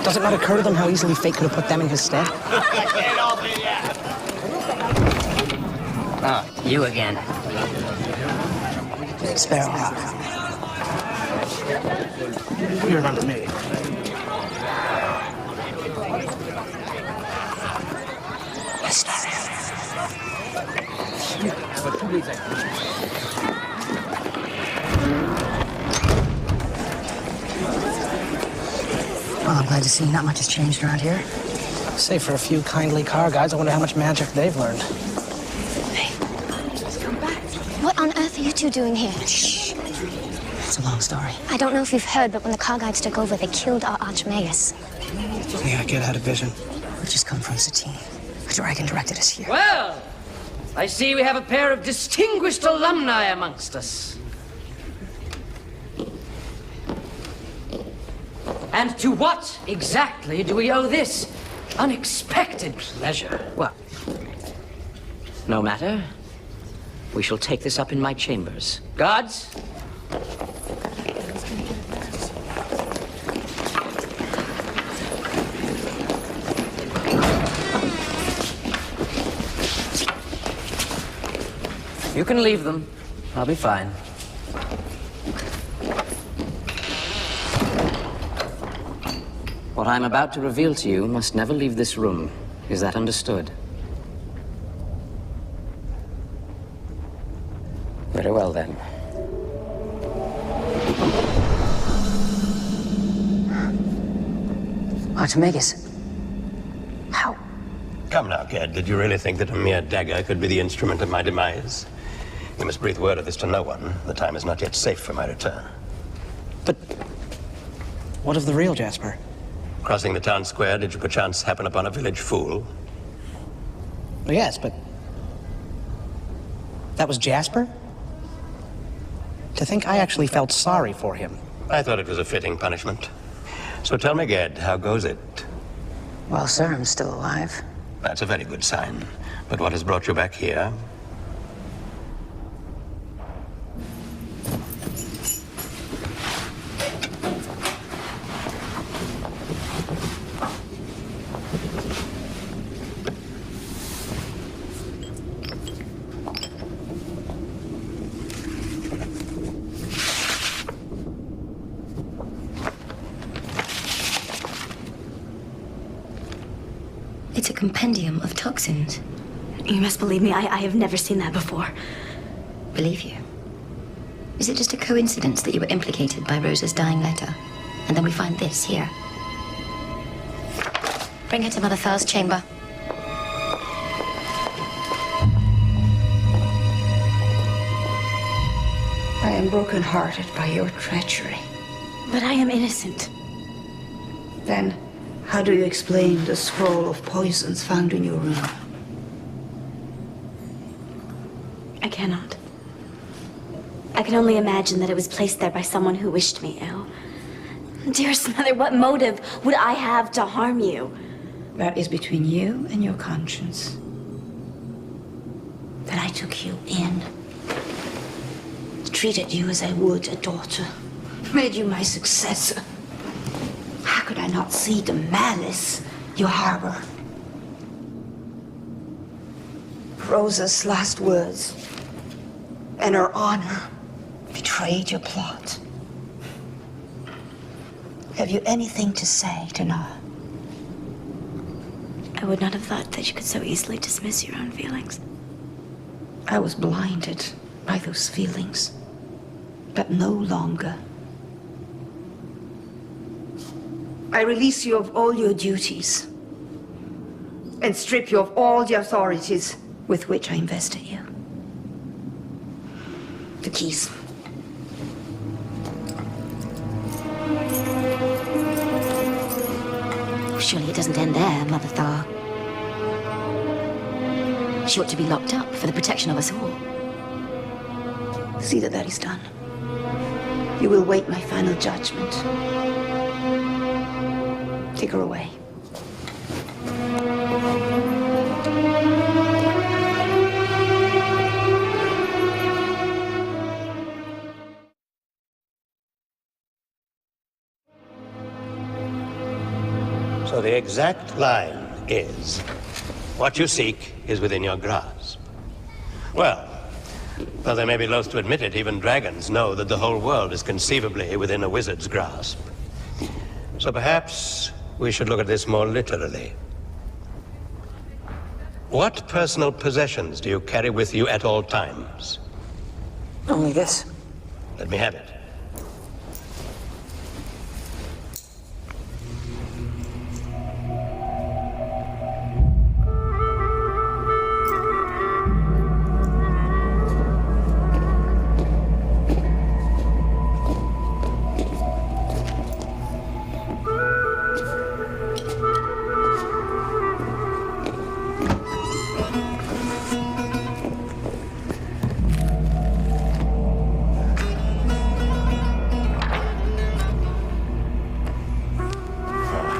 Does it not occur to them how easily fate could have put them in his stead? Oh, you again. Sparrowhawk. You're not me. Glad to see not much has changed around here. Save for a few kindly car guides, I wonder how much magic they've learned. What on earth are you two doing here? Shh. It's a long story. I don't know if you've heard, but when the car guides took over, they killed our Archmagus. Yeah, Kid had a vision. We've just come from Satine. A dragon directed us here. Well, I see we have a pair of distinguished alumni amongst us. And to what exactly do we owe this unexpected pleasure? Well, no matter. We shall take this up in my chambers. Guards? You can leave them. I'll be fine. What I'm about to reveal to you must never leave this room. Is that understood? Very well, then. Archimagus. How? Come now, Kid. Did you really think that a mere dagger could be the instrument of my demise? You must breathe word of this to no one. The time is not yet safe for my return. But what of the real Jasper? Crossing the town square, did you perchance happen upon a village fool? Well, yes, but that was Jasper? To think I actually felt sorry for him. I thought it was a fitting punishment. So tell me, Ged, how goes it? Well, sir, I'm still alive. That's a very good sign. But what has brought you back here? It's a compendium of toxins. You must believe me, I have never seen that before. Believe you? Is it just a coincidence that you were implicated by Rosa's dying letter? And then we find this here? Bring her to Mother Thar's chamber. I am broken-hearted by your treachery. But I am innocent. Then, how do you explain the scroll of poisons found in your room? I cannot. I can only imagine that it was placed there by someone who wished me ill. Dearest Mother, what motive would I have to harm you? That is between you and your conscience. That I took you in. Treated you as I would a daughter. Made you my successor. How could I not see the malice you harbor? Rosa's last words and her honor betrayed your plot. Have you anything to say, Tana? I would not have thought that you could so easily dismiss your own feelings. I was blinded by those feelings, but no longer. I release you of all your duties and strip you of all the authorities with which I invested you. The keys. Surely it doesn't end there, Mother Thar. She ought to be locked up for the protection of us all. See that that is done. You will wait my final judgment. Take her away. So the exact line is, what you seek is within your grasp. Well, though they may be loath to admit it, even dragons know that the whole world is conceivably within a wizard's grasp. So perhaps we should look at this more literally. What personal possessions do you carry with you at all times? Only this. Let me have it.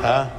Huh?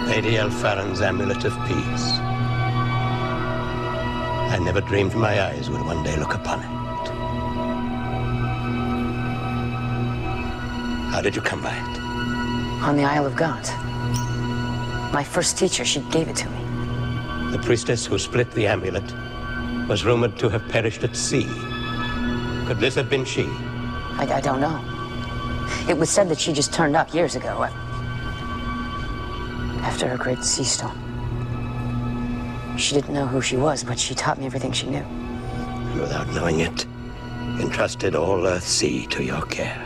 Lady Elfarin's amulet of peace. I never dreamed my eyes would one day look upon it. How did you come by it? On the Isle of Gaunt. My first teacher, she gave it to me. The priestess who split the amulet was rumored to have perished at sea. Could this have been she? I don't know. It was said that she just turned up years ago. After her great sea storm. She didn't know who she was, but she taught me everything she knew. And without knowing it, entrusted all Earthsea to your care.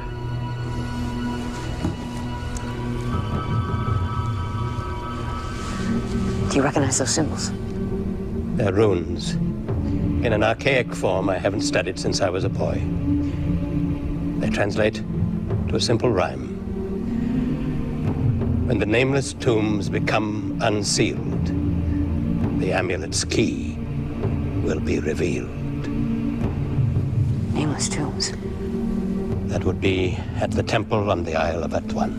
Do you recognize those symbols? They're runes. In an archaic form I haven't studied since I was a boy. They translate to a simple rhyme. When the nameless tombs become unsealed, the amulet's key will be revealed. Nameless tombs? That would be at the temple on the Isle of Atuan.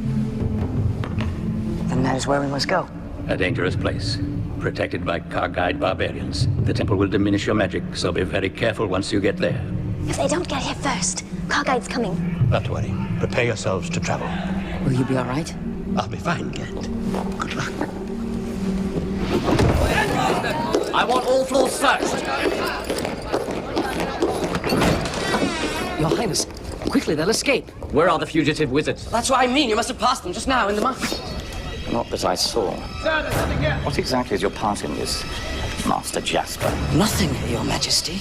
Then that is where we must go. A dangerous place, protected by Kargite barbarians. The temple will diminish your magic, so be very careful once you get there. If they don't get here first, Kargite's coming. Not to worry. Prepare yourselves to travel. Will you be all right? I'll be fine, Ghent. Good luck. I want all floors searched. Your Highness, quickly, they'll escape. Where are the fugitive wizards? That's what I mean. You must have passed them just now in the mine. Not that I saw. Sir, there's something here. What exactly is your part in this, Master Jasper? Nothing, Your Majesty.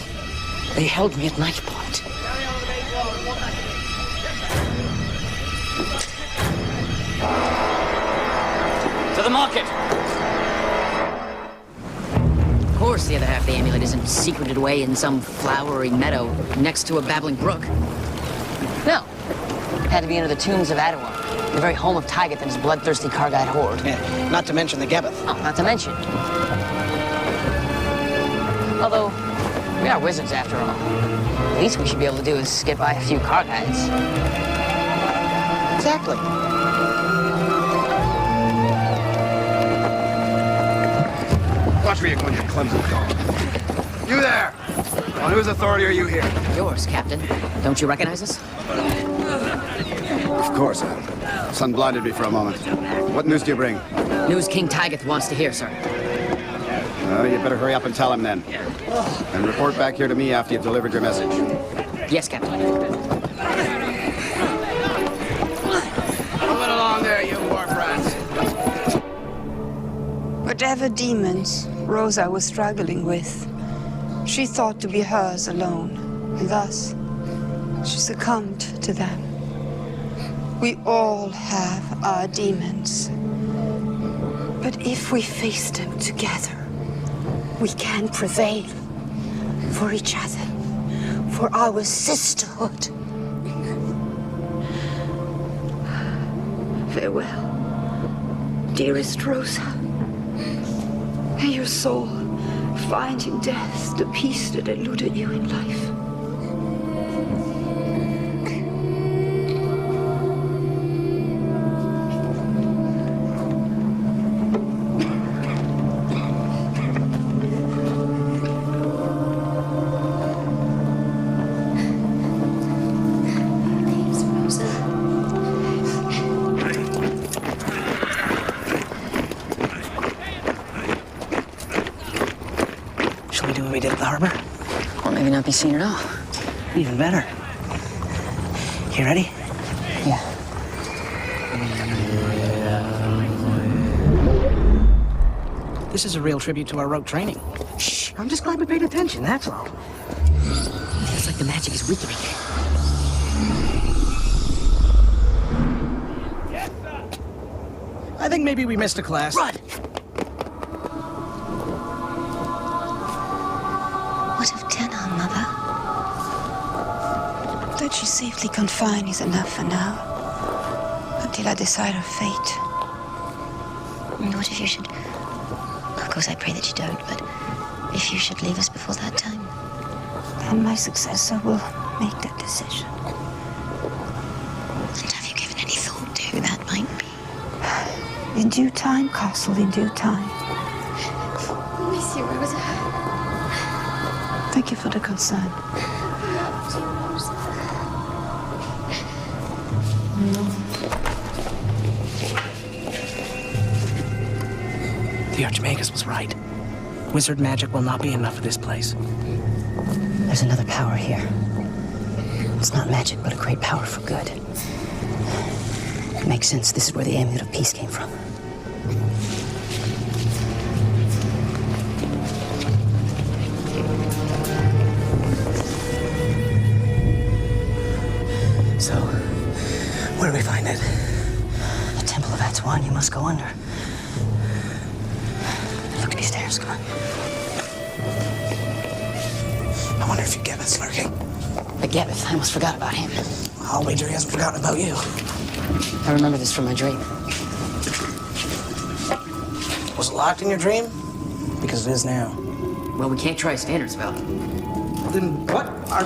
They held me at knife point. To the market! Of course, the other half of the amulet isn't secreted away in some flowery meadow next to a babbling brook. No. It had to be under the tombs of Atuan, the very home of Tyget and his bloodthirsty Kargite horde. Yeah, not to mention the Gebeth. Oh, not to mention. Although, we are wizards after all. The least we should be able to do is get by a few Kargites. Exactly. Watch where you're going, you clumsy dog. You there! On whose authority are you here? Yours, Captain. Don't you recognize us? Of course. Sun blinded me for a moment. What news do you bring? News King Tyget wants to hear, sir. You better hurry up and tell him then. And report back here to me after you've delivered your message. Yes, Captain. Moving along there, you wharf rats. Whatever demons Rosa was struggling with, she thought to be hers alone, and thus she succumbed to them. We all have our demons. But if we face them together, we can prevail for each other, for our sisterhood. Farewell, dearest Rosa. May your soul find in death the peace that eluded you in life. harbor? Or maybe not be seen at all. Even better. You ready? Yeah. This is a real tribute to our rote training. Shh, I'm just glad we paid attention, that's all. Feels like the magic is weakening. I think maybe we missed a class. Run! What of Tenna, Mother? That she's safely confined is enough for now. Until I decide her fate. And what if you should... Of course, I pray that you don't, but if you should leave us before that time? Then my successor will make that decision. And have you given any thought to who that might be? In due time, Castle, in due time. Miss you, Rosa. Thank you for the concern. The Archmagus was right. Wizard magic will not be enough for this place. There's another power here. It's not magic, but a great power for good. It makes sense. This is where the Amulet of Peace came from. So, where do we find it? The Temple of Atuan. You must go under. Look at these stairs. Come on. I wonder if Gebeth's lurking. The Gebeth. I almost forgot about him. I'll wager he hasn't forgotten about you. I remember this from my dream. Was it locked in your dream? Because it is now. Well, we can't try a standard spell. Then what are...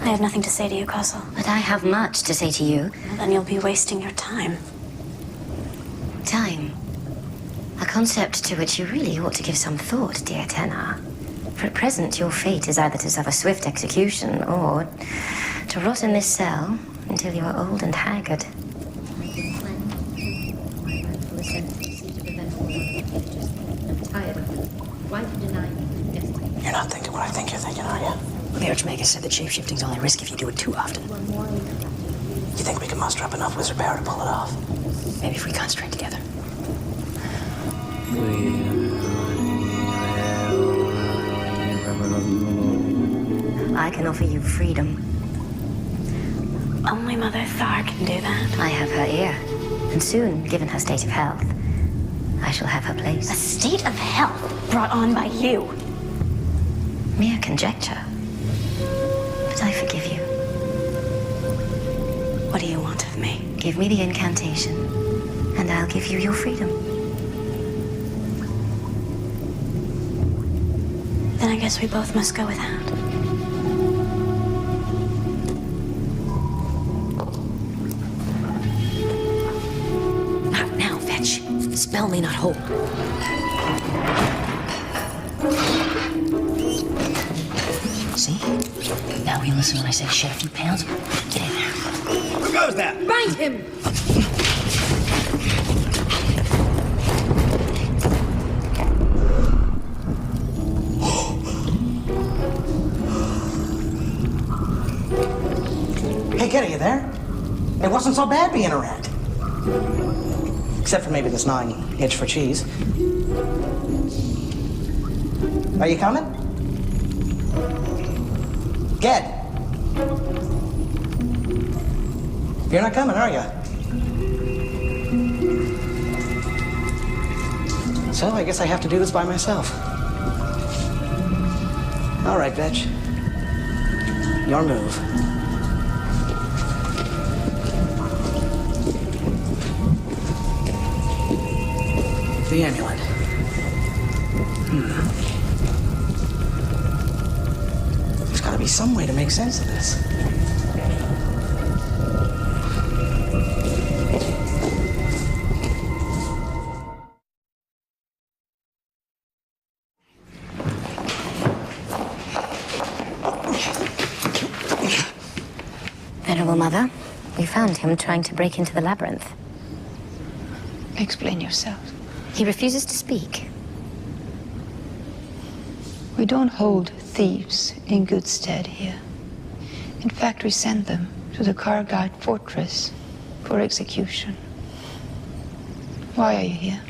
I have nothing to say to you, Castle. But I have much to say to you. Well, then you'll be wasting your time. Time. A concept to which you really ought to give some thought, dear Tenna. For at present, your fate is either to suffer swift execution or to rot in this cell until you are old and haggard. You're not thinking what I think you're thinking, are you? The Archmagus said that shapeshifting's only risk if you do it too often. You think we can muster up enough wizard power to pull it off? Maybe if we concentrate together. I can offer you freedom. Only Mother Thar can do that. I have her ear. And soon, given her state of health, I shall have her place. A state of health brought on by you. Mere conjecture. But I forgive you. What do you want of me? Give me the incantation, and I'll give you your freedom. Then I guess we both must go without. Not now, Fetch. Spell may not hold. See? Now you listen when I say shed a few pounds. Get in there. Who goes that? Bind him! Hey, kid, are you there? It wasn't so bad being a rat. Except for maybe this gnawing itch for cheese. Are you coming? Ged. You're not coming, are you? So I guess I have to do this by myself. All right, Vetch. Your move. The amulet. There's got to be some way to make sense of this. Venerable Mother, we found him trying to break into the labyrinth. Explain yourself. He refuses to speak. We don't hold thieves in good stead here. In fact, we send them to the Kargite fortress for execution. Why are you here?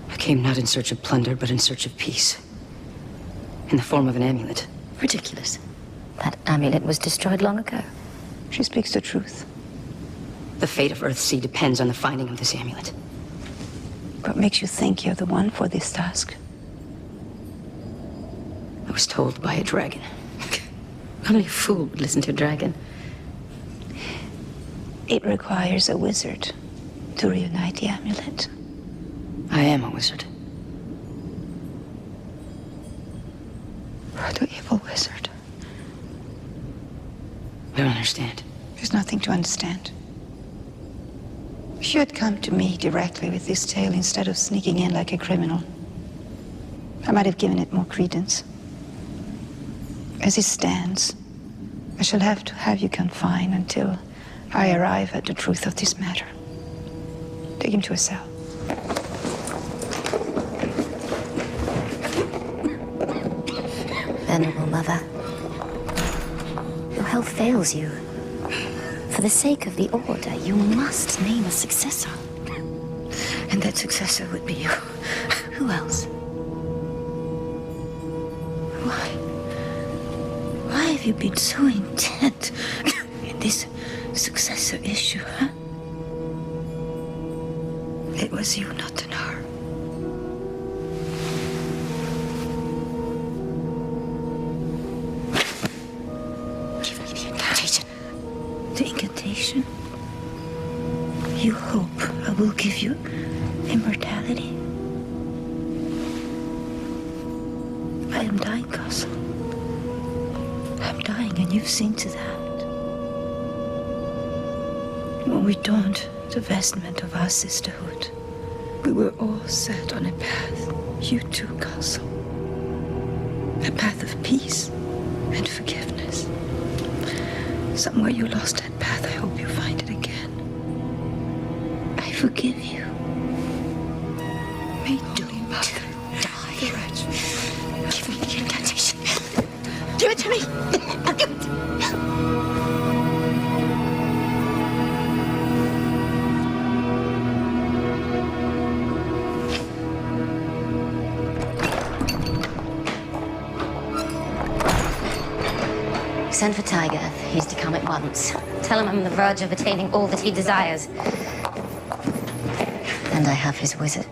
I came not in search of plunder, but in search of peace. In the form of an amulet. Ridiculous. That amulet was destroyed long ago. She speaks the truth. The fate of Earthsea depends on the finding of this amulet. What makes you think you're the one for this task? I was told by a dragon. Only a fool would listen to a dragon. It requires a wizard to reunite the amulet. I am a wizard. The evil wizard. I don't understand. There's nothing to understand. If you had come to me directly with this tale instead of sneaking in like a criminal, I might have given it more credence. As it stands, I shall have to have you confined until I arrive at the truth of this matter. Take him to a cell. Venerable Mother, your health fails you. For the sake of the Order, you must name a successor. And that successor would be you. Who else? Why have you been so intent in this successor issue, huh? It was you, not Tanar. Give me the incantation. The incantation? You hope I will give you immortality? I am dying, Castle. I'm dying, and you've seen to that. When we donned the vestment of our sisterhood, we were all set on a path, you too, Castle. A path of peace and forgiveness. Somewhere you lost that path, I hope you find it again. I forgive you. May don't die. Give me the incantation. Give it to me. I'll give it to you. Send for Tiger. He's to come at once. Tell him I'm on the verge of attaining all that he desires. And I have his wizard.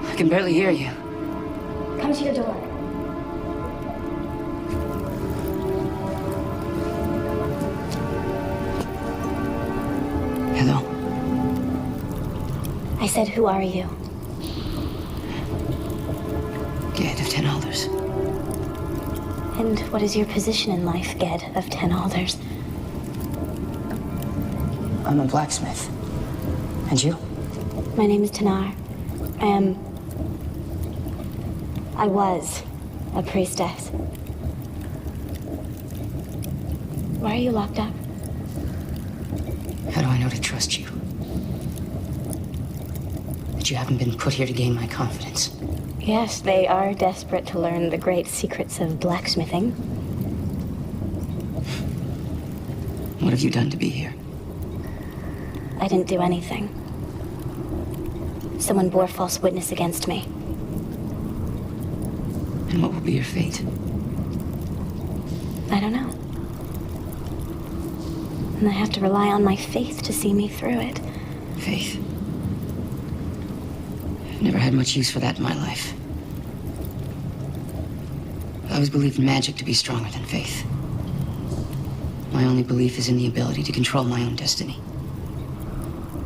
I can barely hear you. Come to your door. Hello. I said, who are you? Ged of 10 Alders. And what is your position in life, Ged of 10 Alders? I'm a blacksmith. And you? My name is Tanar. I was a priestess. Why are you locked up? How do I know to trust you? That you haven't been put here to gain my confidence. Yes, they are desperate to learn the great secrets of blacksmithing. What have you done to be here? I didn't do anything. Someone bore false witness against me. And what will be your fate? I don't know. And I have to rely on my faith to see me through it. Faith. I've never had much use for that in my life. I always believed magic to be stronger than faith. My only belief is in the ability to control my own destiny.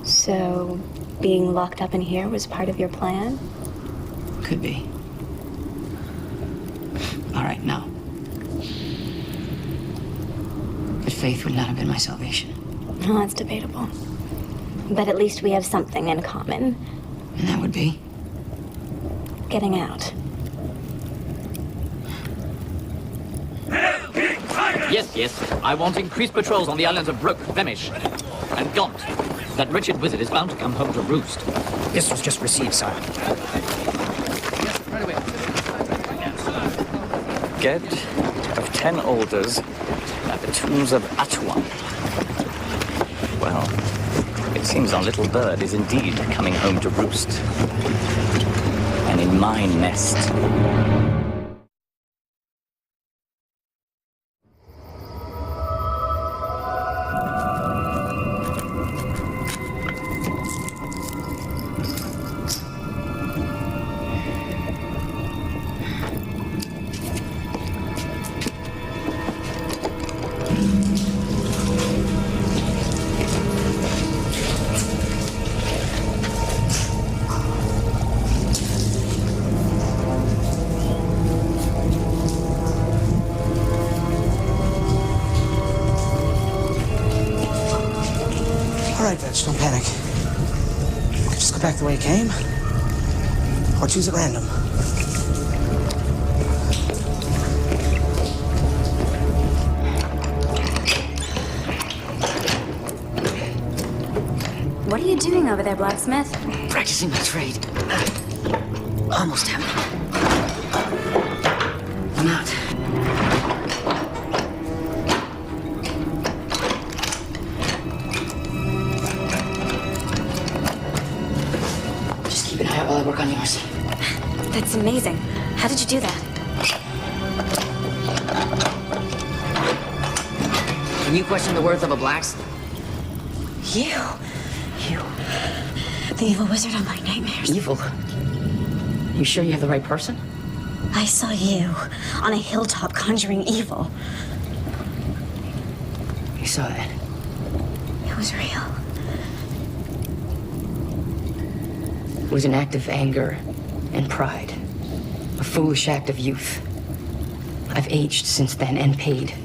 So, being locked up in here was part of your plan? Could be. All right, no. But faith would not have been my salvation. Well, that's debatable. But at least we have something in common. And that would be? Getting out. Yes. I want increased patrols on the islands of Brook, Vemish, and Gaunt. That wretched wizard is bound to come home to roost. This was just received, sire. Ged of 10 alders at the tombs of Atuan. Well, it seems our little bird is indeed coming home to roost. And in my nest. Don't panic. You can just go back the way you came, or choose at random. What are you doing over there, blacksmith? Practicing my trade. Almost have it. I'm out. Keep an eye out while I work on yours. That's amazing. How did you do that? Can you question the worth of a blacksmith? You. The evil wizard on my nightmares. Evil? You sure you have the right person? I saw you on a hilltop conjuring evil. You saw that? It was real. It was an act of anger and pride. A foolish act of youth. I've aged since then and paid.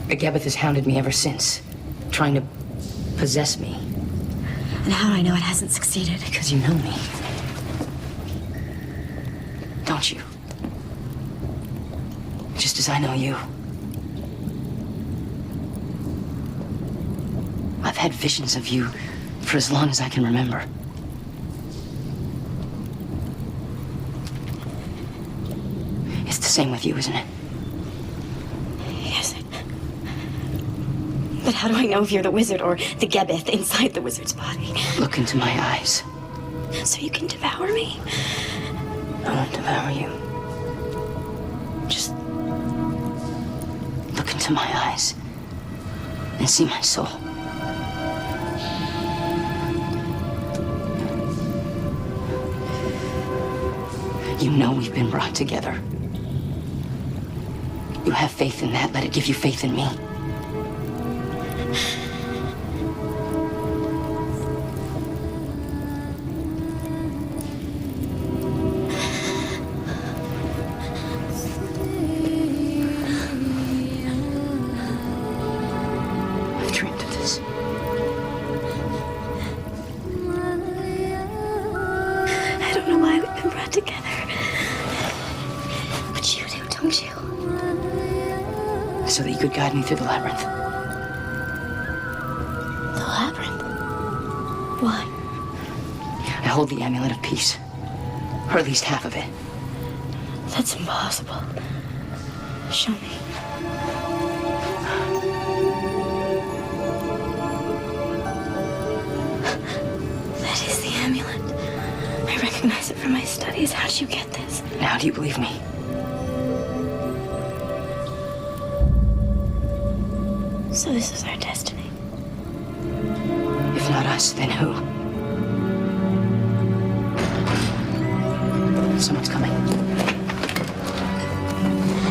The Gebeth has hounded me ever since, trying to possess me. And how do I know it hasn't succeeded? Because you know me. Don't you? Just as I know you. I've had visions of you for as long as I can remember. It's the same with you, isn't it? Yes. But how do I know if you're the wizard or the Gebeth inside the wizard's body? Look into my eyes. So you can devour me? I won't devour you. Just look into my eyes and see my soul. You know we've been brought together. You have faith in that. Let it give you faith in me. I've dreamed of this. I don't know why we've been brought together. But you do, don't you? So that you could guide me through the labyrinth. The labyrinth? Why? I hold the amulet of peace. Or at least half of it. That's impossible. Show me. amulet. I recognize it from my studies. How did you get this? Now do you believe me? So this is our destiny. If not us, then who? Someone's coming.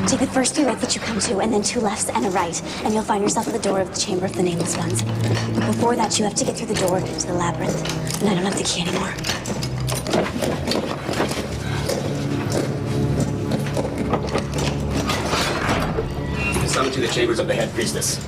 Take the first 3 right that you come to, and then 2 lefts and a right, and you'll find yourself at the door of the Chamber of the Nameless Ones. But before that, you have to get through the door to the labyrinth, and I don't have the key anymore. Summoned to the chambers of the head priestess.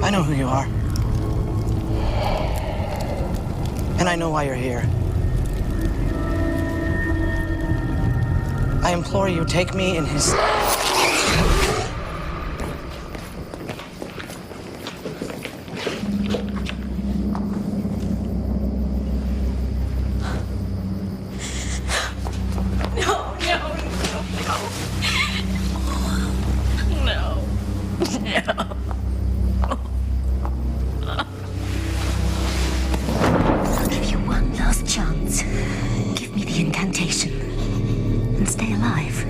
I know who you are. And I know why you're here. I implore you, take me in his... I'll give you one last chance. Give me the incantation and stay alive.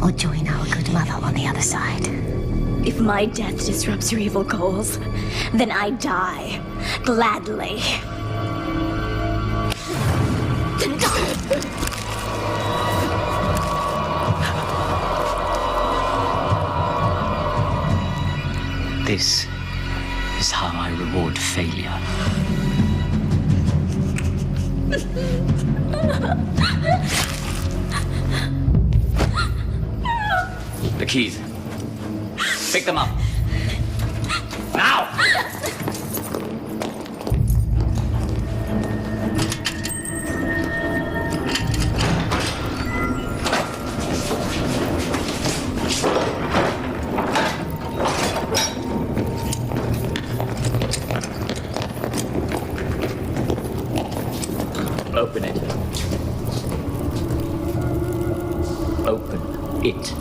Or join our good mother on the other side. If my death disrupts your evil goals, then I die gladly. This is how I reward failure. The keys. Pick them up. Now! Open it. Open it.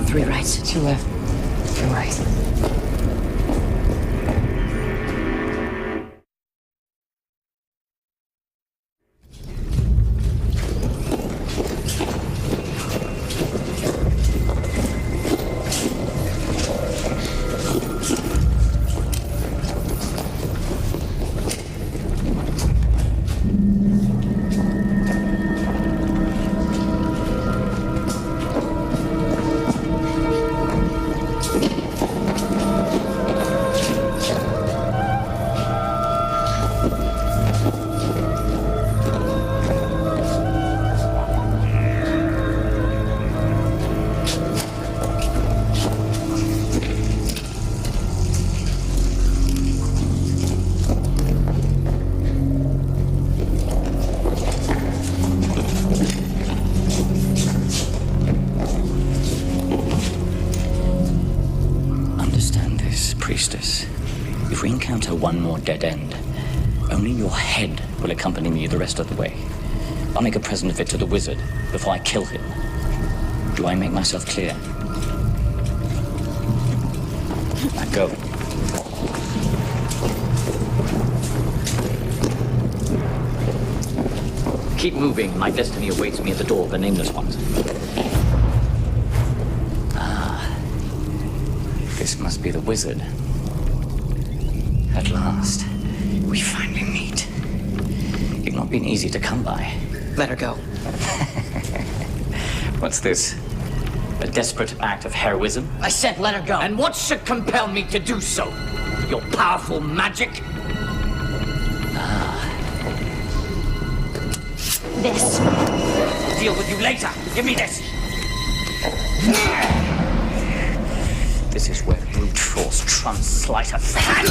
Three rights, 2 left, 2 right. Priestess, if we encounter one more dead end, only your head will accompany me the rest of the way. I'll make a present of it to the wizard before I kill him. Do I make myself clear? Now go. Keep moving. My destiny awaits me at the door of the Nameless Ones. This must be the wizard. At last, we finally meet. You've not been easy to come by. Let her go. What's this? A desperate act of heroism? I said let her go. And what should compel me to do so? Your powerful magic? This. Deal with you later. Give me this. This is where brute force trumps sleight of hand.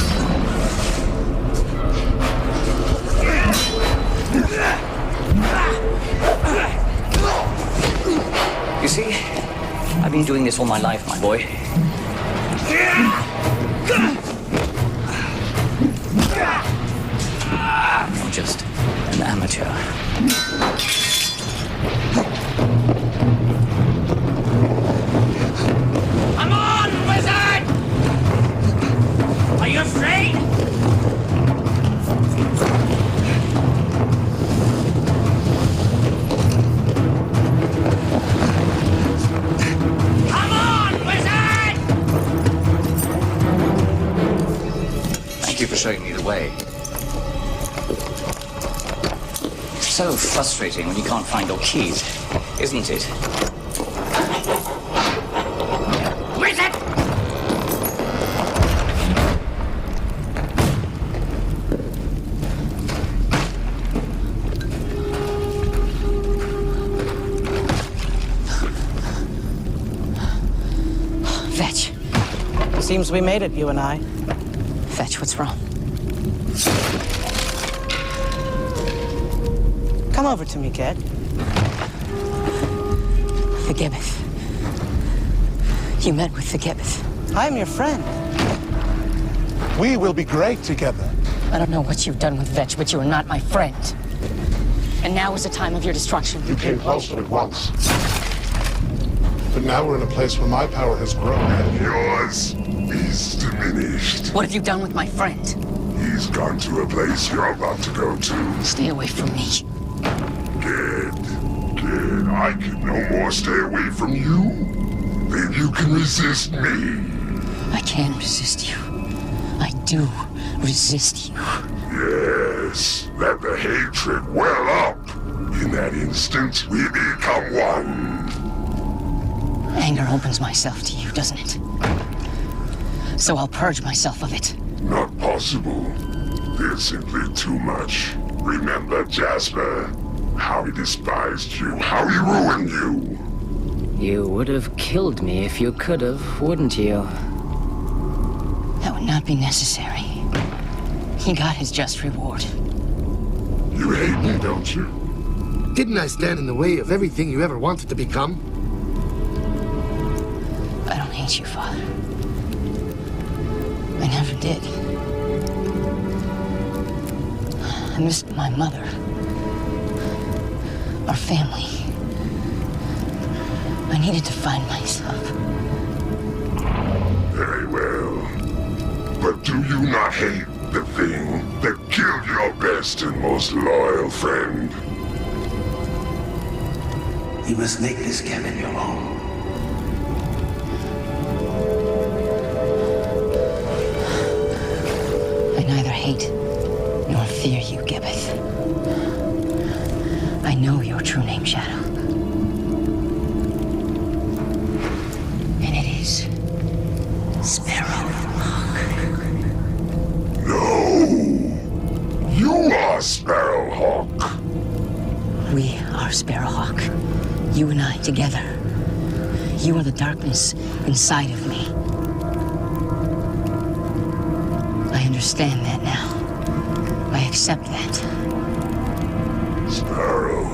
You see, I've been doing this all my life, my boy. You're just an amateur. Come on, wizard! Are you afraid? Come on, wizard! Thank you for showing me the way. So frustrating when you can't find your keys, isn't it? Wizard! Vetch. Seems we made it, you and I. Vetch, what's wrong? Come over to me, kid. The Gibbeth. You met with the Gibbeth. I'm your friend. We will be great together. I don't know what you've done with Vetch, but you are not my friend. And now is the time of your destruction. You came closer at once. But now we're in a place where my power has grown and yours is diminished. What have you done with my friend? He's gone to a place you're about to go to. Stay away from me. Good. I can no more stay away from you than you can resist me. I can resist you. I do resist you. Yes, let the hatred well up. In that instant, we become one. Anger opens myself to you, doesn't it? So I'll purge myself of it. Not possible. There's simply too much. Remember Jasper? How he despised you, how he ruined you. You would have killed me if you could have, wouldn't you? That would not be necessary. He got his just reward. You hate me, don't you? Didn't I stand in the way of everything you ever wanted to become? I don't hate you, Father. I never did. I missed my mother. Our family. I needed to find myself. Very well. But do you not hate the thing that killed your best and most loyal friend? You must make this cabin your own. I neither hate nor fear you, Gibbeth. I know your true name, Shadow. And it is Sparrowhawk. No! You are Sparrowhawk. We are Sparrowhawk. You and I together. You are the darkness inside of me. I understand that now. I accept that. Sparrow.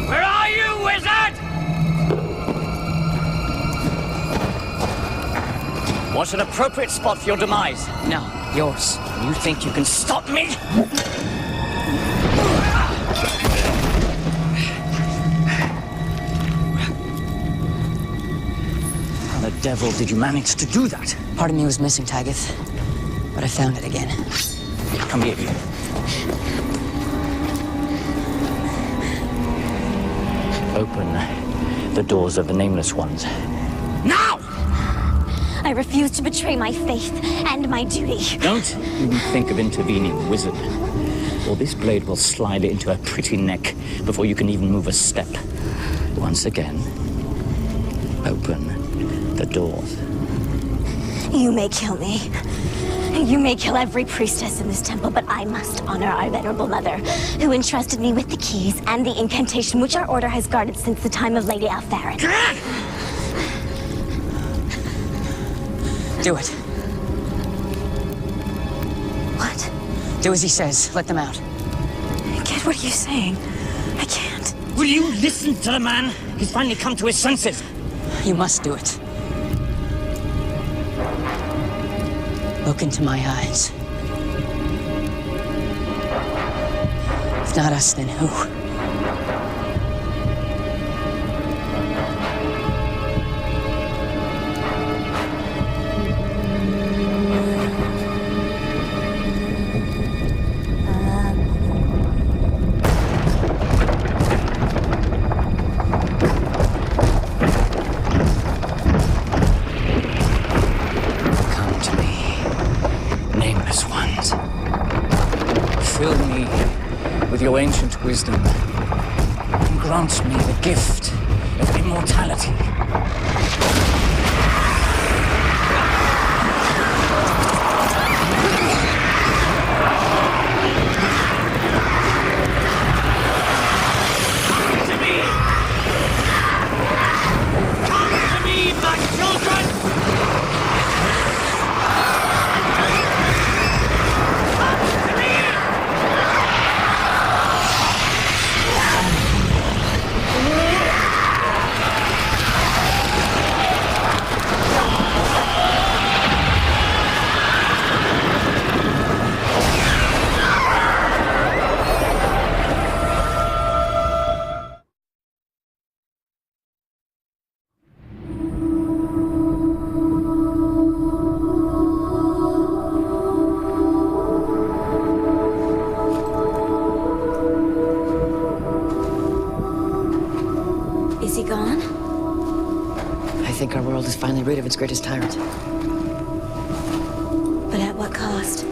Where are you, wizard? What's an appropriate spot for your demise? No, yours. You think you can stop me? devil did you manage to do that? Part of me was missing, Tygath, but I found it again. Come here. Open the doors of the Nameless Ones. Now! I refuse to betray my faith and my duty. Don't even think of intervening, wizard. Or this blade will slide into her pretty neck before you can even move a step. Once again, open the doors. You may kill me. You may kill every priestess in this temple, but I must honor our venerable mother, who entrusted me with the keys and the incantation which our order has guarded since the time of Lady Alfarin. Do it. What? Do as he says. Let them out. Kid, what are you saying? I can't. Will you listen to the man? He's finally come to his senses. You must do it. Look into my eyes. If not us, then who? Your ancient wisdom, and grant me the gift of immortality. Is he gone? I think our world is finally rid of its greatest tyrant. But at what cost?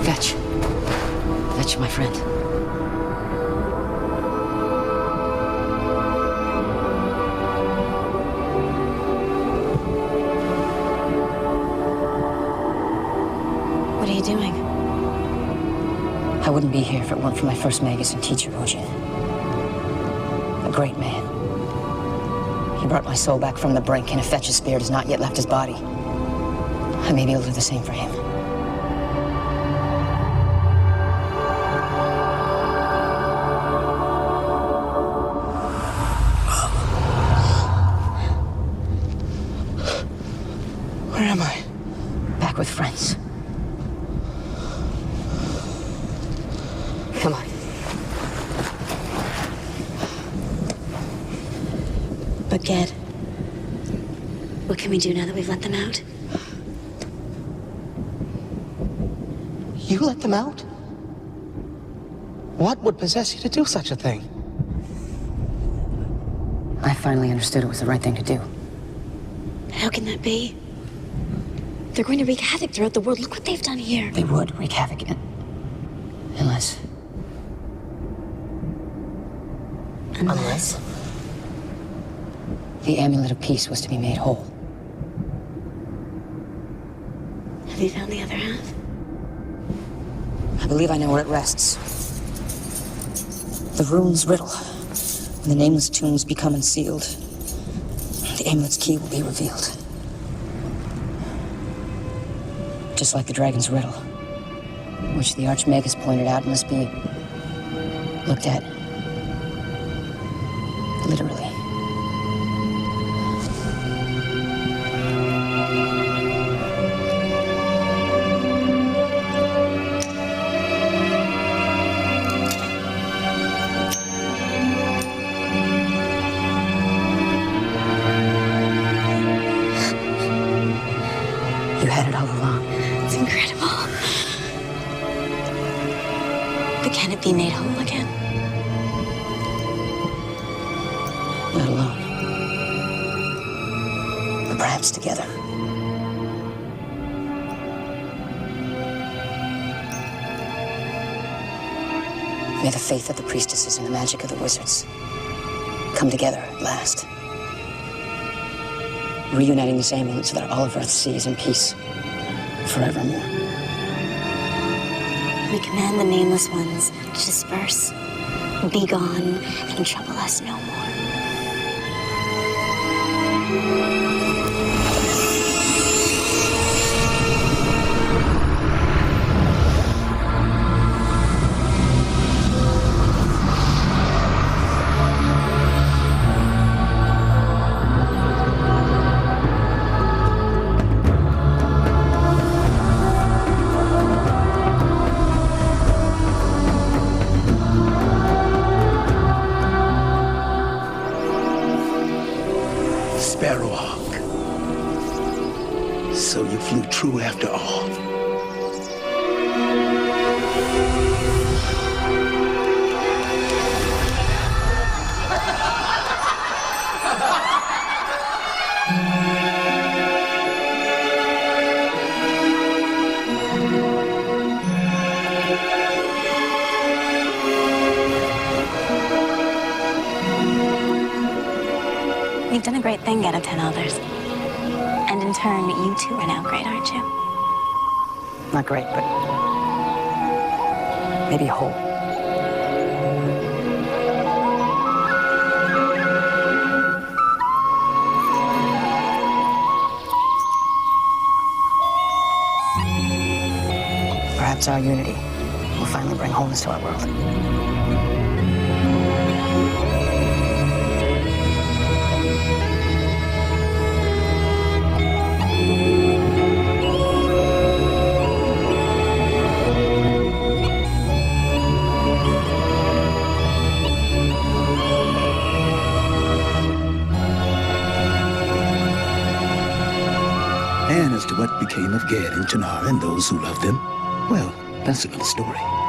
Vetch. Vetch, my friend. What are you doing? I wouldn't be here if it weren't for my first Magus and teacher, Ojin. A great man. He brought my soul back from the brink, and if Vetch's spirit has not yet left his body, I may be able to do the same for him. Where am I? Back with friends. Come on. But Ged, what can we do now that we've let them out? You let them out? What would possess you to do such a thing? I finally understood it was the right thing to do. How can that be? They're going to wreak havoc throughout the world. Look what they've done here. They would wreak havoc, unless... Unless? The Amulet of Peace was to be made whole. Have you found the other half? I believe I know where it rests. The rune's riddle. When the nameless tombs become unsealed, the amulet's key will be revealed. Just like the dragon's riddle, which the Archmagus pointed out must be looked at literally. be made whole again. Not alone. But perhaps together. May the faith of the priestesses and the magic of the wizards come together at last. Reuniting this amulet so that all of Earthsea is in peace forevermore. We command the Nameless Ones to disperse, be gone, and trouble us no more. Sparrowhawk. So you flew true after all. You've done a great thing, Get of 10 Elders. And in turn, you two are now great, aren't you? Not great, but maybe whole. Perhaps our unity will finally bring wholeness to our world. And as to what became of Ged and Tanar and those who loved them, well, that's another story.